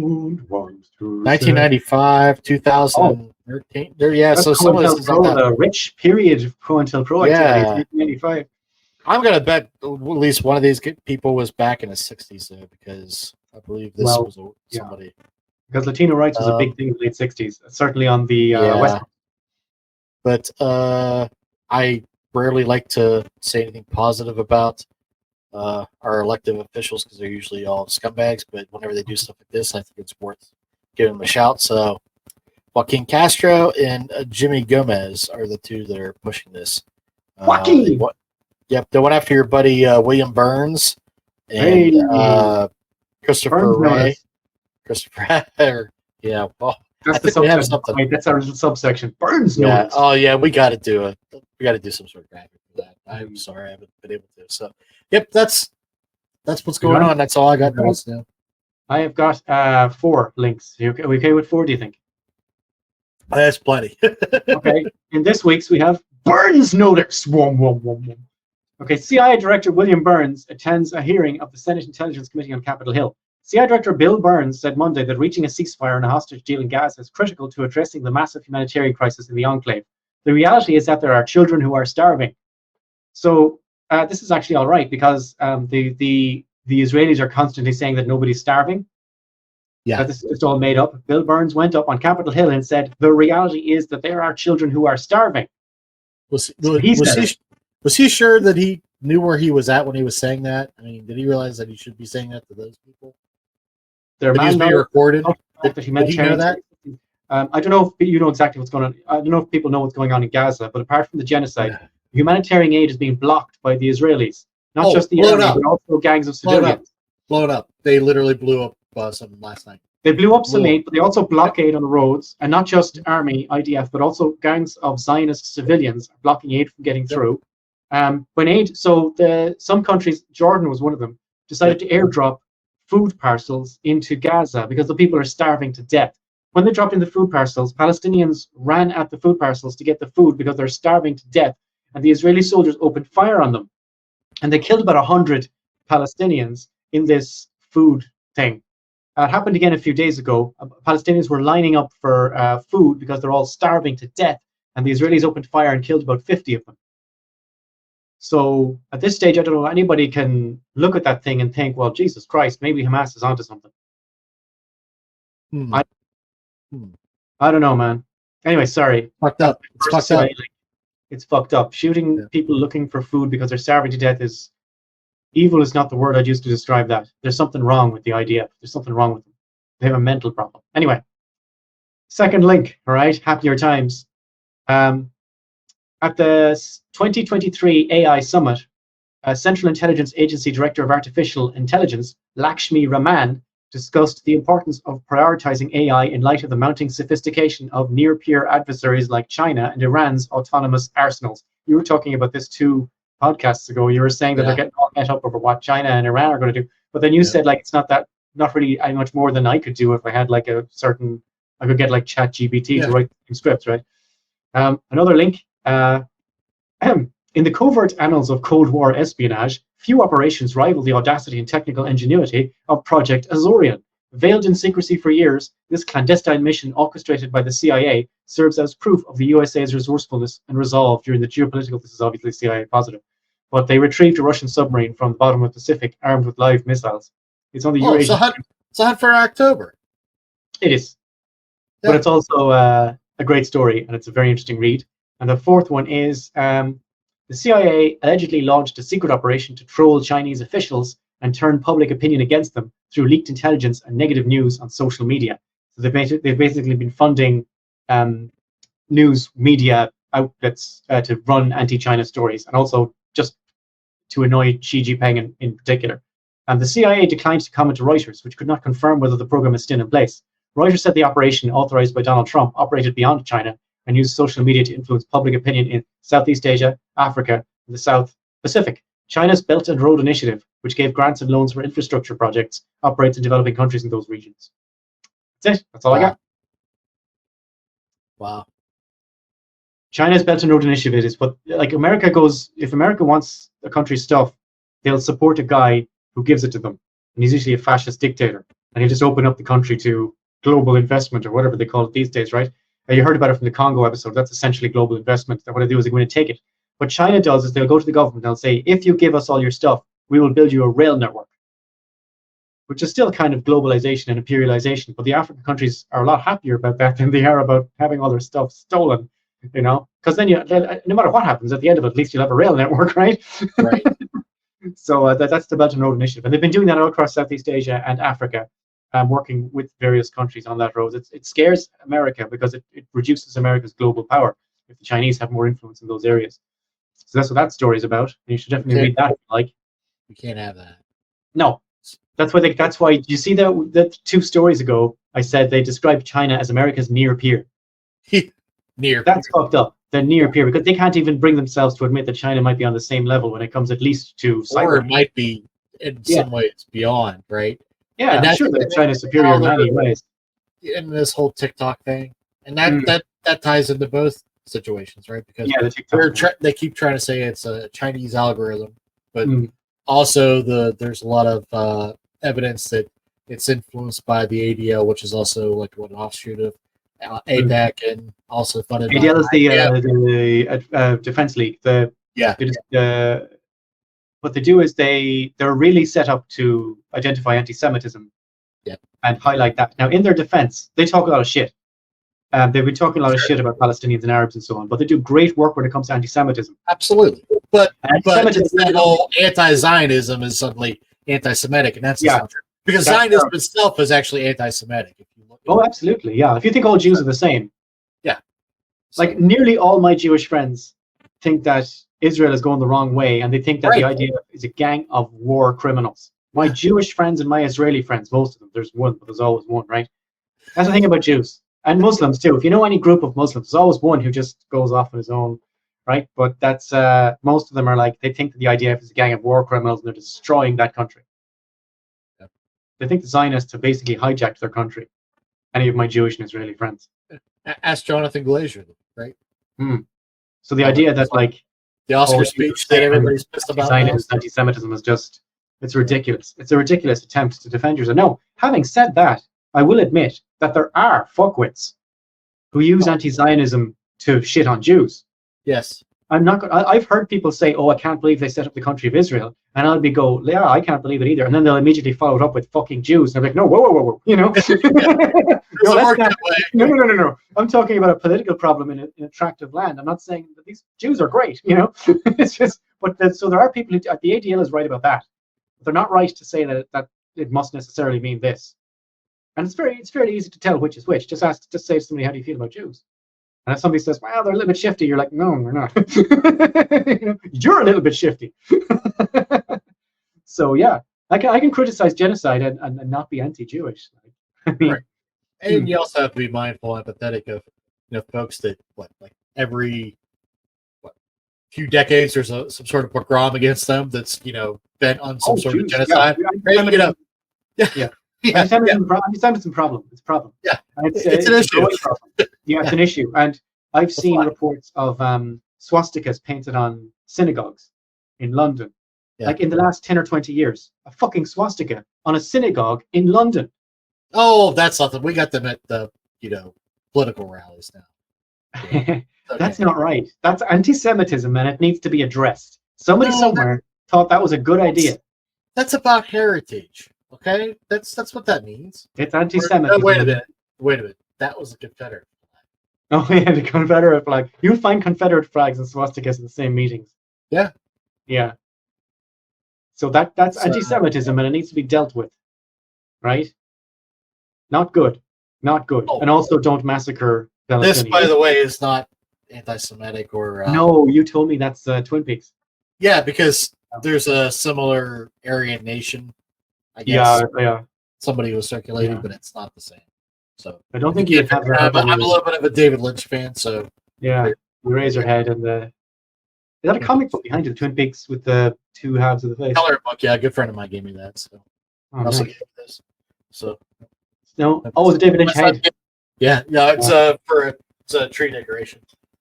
want to. 1995, 2013. There, yeah. So some of this is on that. the rich period of COINTELPRO activities, 1995. I'm gonna bet at least one of these people was back in the 60s though, because I believe this was somebody. Because Latino rights was a big thing in the late 60s, certainly on the West. But I rarely like to say anything positive about our elected officials because they're usually all scumbags. But whenever they do stuff like this, I think it's worth giving them a shout. So Joaquin Castro and Jimmy Gomez are the 2 that are pushing this. Joaquin! Yep, they went after your buddy William Burns and Christopher Ray. Christopher, yeah. Well, that's the subsection. Wait, that's our little subsection. Burns yeah. notice. Oh yeah, we got to do it. We got to do some sort of graphic for that. I'm sorry, I haven't been able to. So, yep, that's what's going on. That's all I got. Now. I have got 4 links. Are we okay with 4? Do you think? That's plenty. Okay. In this week's, we have Burns notice. Okay, CIA Director William Burns attends a hearing of the Senate Intelligence Committee on Capitol Hill. CIA Director Bill Burns said Monday that reaching a ceasefire and a hostage deal in Gaza is critical to addressing the massive humanitarian crisis in the enclave. The reality is that there are children who are starving. So this is actually all right because the Israelis are constantly saying that nobody's starving. Yeah, that this is just all made up. Bill Burns went up on Capitol Hill and said the reality is that there are children who are starving. Was he sure that he knew where he was at when he was saying that? I mean, did he realize that he should be saying that to those people? Did he was being recorded? Did he know that? I don't know if you know exactly what's going on. I don't know if people know what's going on in Gaza, but apart from the genocide, humanitarian aid is being blocked by the Israelis. Not just the army, but also gangs of civilians. Blown up. They literally blew up some last night. They blew up some aid, but they also blockade on the roads, and not just army, IDF, but also gangs of Zionist civilians blocking aid from getting through. Some countries, Jordan was one of them, decided to airdrop food parcels into Gaza because the people are starving to death. When they dropped in the food parcels, Palestinians ran at the food parcels to get the food because they're starving to death, and the Israeli soldiers opened fire on them, and they killed about 100 Palestinians in this food thing. It happened again a few days ago. Palestinians were lining up for food because they're all starving to death, and the Israelis opened fire and killed about 50 of them. So at this stage, I don't know, anybody can look at that thing and think, well, Jesus Christ, maybe Hamas is onto something. I don't know, man. Anyway, sorry. Fucked up. It's fucked up. It's fucked up. Shooting people looking for food because they're starving to death is evil. Is not the word I'd use to describe that. There's something wrong with the idea. There's something wrong with them. They have a mental problem. Anyway, second link. All right, happier times. At the 2023 AI Summit, Central Intelligence Agency Director of Artificial Intelligence, Lakshmi Raman, discussed the importance of prioritizing AI in light of the mounting sophistication of near-peer adversaries like China and Iran's autonomous arsenals. You were talking about this 2 podcasts ago. You were saying that they're getting all met up over what China and Iran are going to do. But then you said, like, it's not really much more than I could do if I had like I could get like ChatGPT to write scripts, right? Another link. In the covert annals of Cold War espionage, few operations rival the audacity and technical ingenuity of Project Azorian. Veiled in secrecy for years, this clandestine mission orchestrated by the CIA serves as proof of the USA's resourcefulness and resolve during the geopolitical, this is obviously CIA positive, but they retrieved a Russian submarine from the bottom of the Pacific armed with live missiles. It's on the Eurasian... So hot for October. It is. Yeah. But it's also a great story, and it's a very interesting read. And the fourth one is the CIA allegedly launched a secret operation to troll Chinese officials and turn public opinion against them through leaked intelligence and negative news on social media. So they've basically been funding news media outlets to run anti-China stories, and also just to annoy Xi Jinping in particular. And the CIA declined to comment to Reuters, which could not confirm whether the program is still in place. Reuters said the operation, authorized by Donald Trump, operated beyond China and used social media to influence public opinion in Southeast Asia, Africa, and the South Pacific. China's Belt and Road Initiative, which gave grants and loans for infrastructure projects, operates in developing countries in those regions. That's it. That's all I got. Wow. China's Belt and Road Initiative is what, like, America goes, if America wants a country's stuff, they'll support a guy who gives it to them. And he's usually a fascist dictator. And he'll just open up the country to global investment, or whatever they call it these days, right? You heard about it from the Congo episode. That's essentially global investment. That what they do is they're going to take it. What China does is they'll go to the government and they'll say, if you give us all your stuff, we will build you a rail network, which is still kind of globalization and imperialization. But the African countries are a lot happier about that than they are about having all their stuff stolen, you know? Because then no matter what happens, at the end of it, at least you'll have a rail network, right? Right. So that's the Belt and Road Initiative. And they've been doing that all across Southeast Asia and Africa. Working with various countries on that road. It scares America because it reduces America's global power if the Chinese have more influence in those areas. So that's what that story is about. And you should definitely read that if you like. We can't have that. No. That's why you see that 2 stories ago, I said they described China as America's near peer. That's fucked up. They're near peer because they can't even bring themselves to admit that China might be on the same level when it comes at least to cyber. Or it might be in some ways beyond, right? Yeah, I'm sure that China's superior in many ways. In this whole TikTok thing, and that ties into both situations, right? Because they keep trying to say it's a Chinese algorithm, but also there's a lot of evidence that it's influenced by the ADL, which is also like an offshoot of APEC, and also funded. ADL is the Defense League. What they do is they're really set up to identify anti-Semitism and highlight that. Now, in their defense, they talk a lot of shit. They've been talking a lot of shit about Palestinians and Arabs and so on, but they do great work when it comes to anti-Semitism. Absolutely. But that whole anti-Zionism is suddenly anti-Semitic, and that's not true. Because Zionism itself is actually anti-Semitic. If you look absolutely, yeah. If you think all Jews are the same. Yeah. Like, nearly all my Jewish friends think that Israel is going the wrong way, and they think that the idea is a gang of war criminals. My Jewish friends and my Israeli friends, most of them, there's one, but there's always one, right? That's the thing about Jews. And Muslims too. If you know any group of Muslims, there's always one who just goes off on his own right? But that's most of them are like they think that the IDF is a gang of war criminals and they're destroying that country. Yeah. They think the Zionists have basically hijacked their country. Any of my Jewish and Israeli friends. Ask Jonathan Glazer, right? So the idea that like the Oscar speech that everybody's pissed about anti-Semitism is just it's ridiculous. It's a ridiculous attempt to defend yourself. No, having said that, I will admit that there are fuckwits who use anti-Zionism to shit on Jews. Yes. I'm not. I've heard people say, "Oh, I can't believe they set up the country of Israel," and I'll be go, "Yeah, I can't believe it either." And then they'll immediately follow it up with "fucking Jews," and I'm like, "No, whoa, you know." No. I'm talking about a political problem in a tract of land. I'm not saying that these Jews are great, you know. It's just, so there are people who the ADL is right about that, but they're not right to say that it must necessarily mean this. And it's fairly easy to tell which is which. Just say to somebody, "How do you feel about Jews?" And if somebody says, "Well, they're a little bit shifty," you're like, "No, they're not." You're a little bit shifty. So yeah, I can criticize genocide and not be anti-Jewish. I mean, right. And you also have to be mindful and empathetic of folks that every few decades there's some sort of pogrom against them that's bent on some sort of genocide. Yeah. Anti-Semitism problem. It's a problem. Yeah, it's an issue. It's an issue. And I've seen reports of swastikas painted on synagogues in London. Yeah. Like in the last 10 or 20 years. A fucking swastika on a synagogue in London. Oh, that's something. We got them at the, political rallies now. Yeah. Okay. That's not right. That's anti-Semitism and it needs to be addressed. Somebody somewhere thought that was a good idea. That's about heritage. Okay, that's what that means. It's anti-Semitism. Wait a minute. That was a Confederate flag. Oh yeah, the Confederate flag. You'll find Confederate flags and swastikas in the same meetings. Yeah. Yeah. So that's anti-Semitism and it needs to be dealt with, right? Not good. Oh. And also don't massacre Palestinians. This, by the way, is not anti-Semitic or. No, you told me that's Twin Peaks. Yeah, because there's a similar Aryan nation. I guess. Yeah. Somebody was circulating, but it's not the same. So I don't think you have. I'm a little bit of a David Lynch fan, so yeah, Razorhead and is that a comic book behind it? The Twin Peaks with the two halves of the face. Color book, yeah. A good friend of mine gave me that, so I also gave me this. So no, it's a David Lynch head. Yeah, it's it's a tree decoration.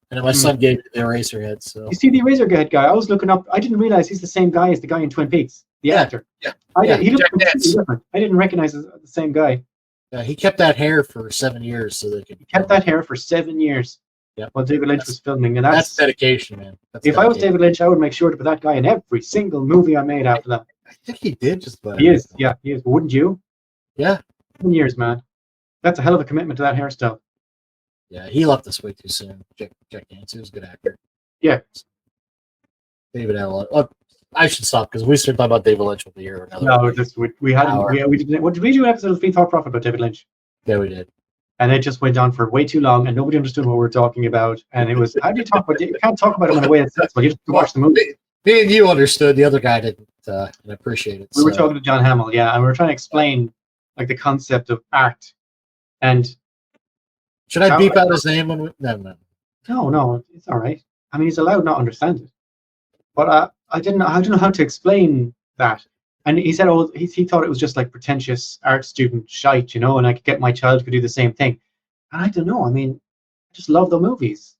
And then my son gave me the Eraserhead. So you see the Eraserhead guy? I was looking up. I didn't realize he's the same guy as the guy in Twin Peaks, the actor. Yeah, he looked completely different. I didn't recognize the same guy. Yeah, he kept that hair for 7 years, so they could. He kept that hair for 7 years. Yeah, while David Lynch was filming, and that's dedication, man. I was David Lynch, I would make sure to put that guy in every single movie I made after that. I think he did just about. He is. But wouldn't you? Yeah. 7 years, man. That's a hell of a commitment to that hairstyle. Yeah, he left us way too soon. Jack Nance, he was a good actor. Yeah. David had a lot. I should stop because we started talking about David Lynch with the year or another. No, we hadn't. We didn't. What did we do? An episode of Free Thought Profit about David Lynch? Yeah, we did. And it just went on for way too long, and nobody understood what we were talking about. And it was, how do you talk about it? You can't talk about it in a way that's sensible. You just watch the movie. Me and you understood. The other guy didn't appreciate it. We were talking to John Hamill, and we were trying to explain like the concept of art. And should I beep out his name when we? No, it's all right. I mean, he's allowed not to understand it. But I didn't know how to explain that. And he said, he thought it was just like pretentious art student shite, and I could get my child to do the same thing. And I don't know. I mean, I just love the movies.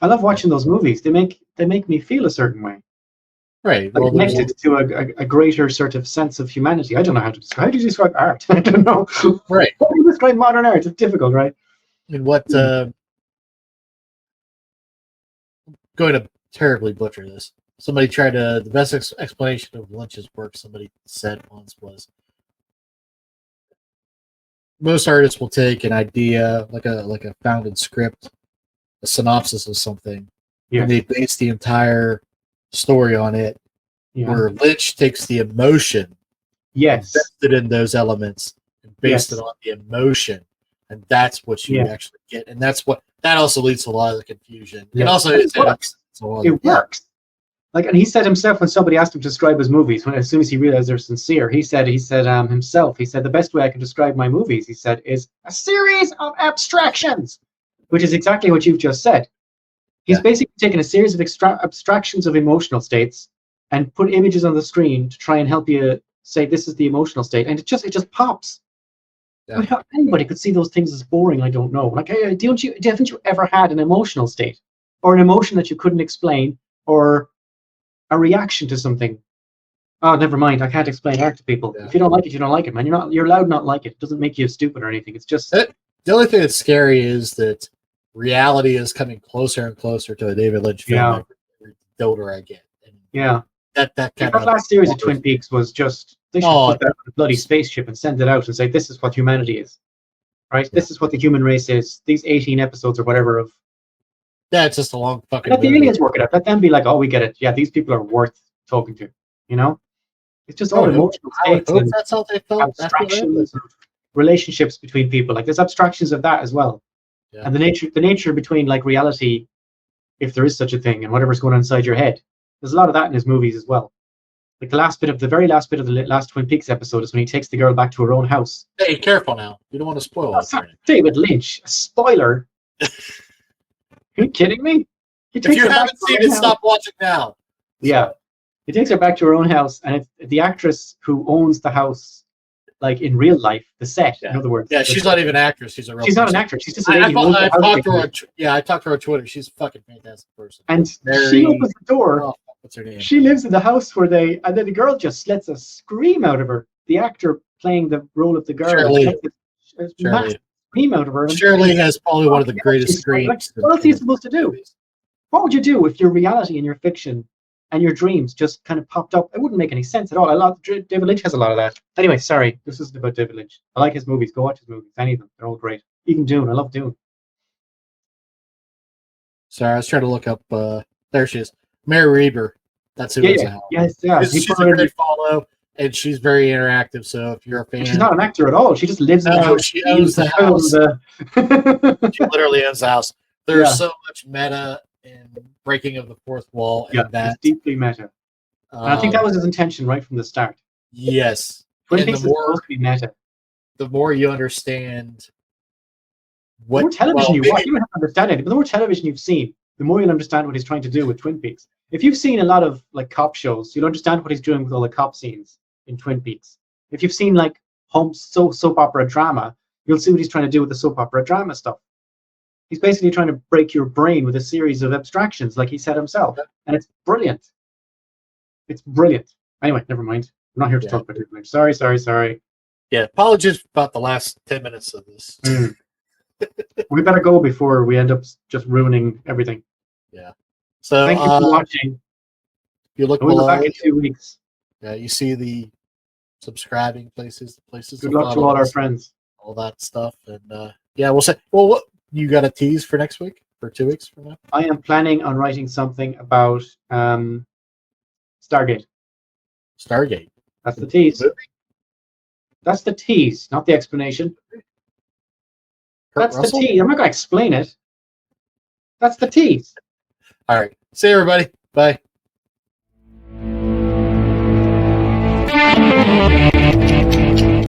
I love watching those movies. They make me feel a certain way. Right. Well, connected to a greater sort of sense of humanity. I don't know how to describe. How do you describe art? I don't know. Right. How do you describe modern art? It's difficult, right? And what? Going to terribly butcher this. Somebody tried to. The best explanation of Lynch's work somebody said once was, most artists will take an idea, like a founded script, a synopsis of something, and they base the entire story on it. Yeah. Where Lynch takes the emotion, invested in those elements, and based it on the emotion, and that's what you actually get, and that also leads to a lot of the confusion. Yeah. And also, it works. Like, and he said himself when somebody asked him to describe his movies, as soon as he realized they're sincere, he said himself, the best way I can describe my movies, he said, is a series of abstractions, which is exactly what you've just said. He's Yeah. basically taken a series of abstractions of emotional states and put images on the screen to try and help you say this is the emotional state, and it just pops. Yeah. I mean, how anybody could see those things as boring, I don't know. Like, haven't you ever had an emotional state, or an emotion that you couldn't explain, or a reaction to something? Oh, never mind. I can't explain art to people. Yeah. If you don't like it, you don't like it, man. You're allowed not like it. It doesn't make you stupid or anything. It's just The only thing that's scary is that reality is coming closer and closer to a David Lynch film every older I get. And yeah. that Like kind that of last series of Twin Peaks was just they should put that on a bloody spaceship and send it out and say this is what humanity is, right? Yeah. This is what the human race is. These 18 episodes or whatever of. Yeah, it's just a long fucking. Let the aliens work it out. Let them be like, oh, we get it. Yeah, these people are worth talking to. You know, it's just all emotional states and that's how they felt. abstractions of relationships between people. Like there's abstractions of that as well, and the nature between like reality, if there is such a thing, and whatever's going on inside your head. There's a lot of that in his movies as well. Like the very last bit of the last Twin Peaks episode is when he takes the girl back to her own house. Hey, careful now. You don't want to spoil it. David Lynch, a spoiler. Are you kidding me? If you haven't seen it, stop watching now. Yeah. He takes her back to her own house, and it's the actress who owns the house, like in real life, the set, in other words. Yeah, she's not even an actress. She's a real She's person. not an actress. She's just a lady who owns the house. I talked to her on Twitter. She's a fucking fantastic person. And she opens the door. Oh, what's her name? She lives in the house and then the girl just lets a scream out of her. The actor playing the role of the girl Shirley. scream out of her. Shirley has probably one of the greatest screams. Like, what else are you supposed to do? What would you do if your reality and your fiction and your dreams just kind of popped up? It wouldn't make any sense at all. David Lynch has a lot of that. Anyway, sorry, this isn't about David Lynch. I like his movies. Go watch his movies. Any of them. They're all great. Even Dune. I love Dune. Sorry, I was trying to look up. There she is. Mary Reber. That's who it's out. Yes, yeah. She's a great follow, and she's very interactive. So if you're a fan, she's not an actor at all. She just lives in the house. She owns the house. She literally owns the house. There's so much meta and breaking of the fourth wall. Yeah, and that it's deeply meta. And I think that was his intention right from the start. Yes. Twin Peaks is supposed to be meta. The more you understand the more television you watch, you don't have to understand it, but the more television you've seen, the more you'll understand what he's trying to do with Twin Peaks. If you've seen a lot of like cop shows, you'll understand what he's doing with all the cop scenes in Twin Peaks. If you've seen like soap opera drama, you'll see what he's trying to do with the soap opera drama stuff. He's basically trying to break your brain with a series of abstractions, like he said himself, and it's brilliant. It's brilliant. Anyway, never mind. I'm not here to talk about it. Sorry. Yeah, apologies about the last 10 minutes of this. We better go before we end up just ruining everything. Yeah. So thank you for watching. You look below, back in 2 weeks. Yeah, you see the subscribing places. Good luck to all our friends. All that stuff, and we'll say. Well, what you got a tease for next week? For 2 weeks from now? I am planning on writing something about Stargate. Stargate. That's the tease. That's the tease, not the explanation. That's the tease. I'm not going to explain it. That's the tease. All right. See you, everybody. Bye.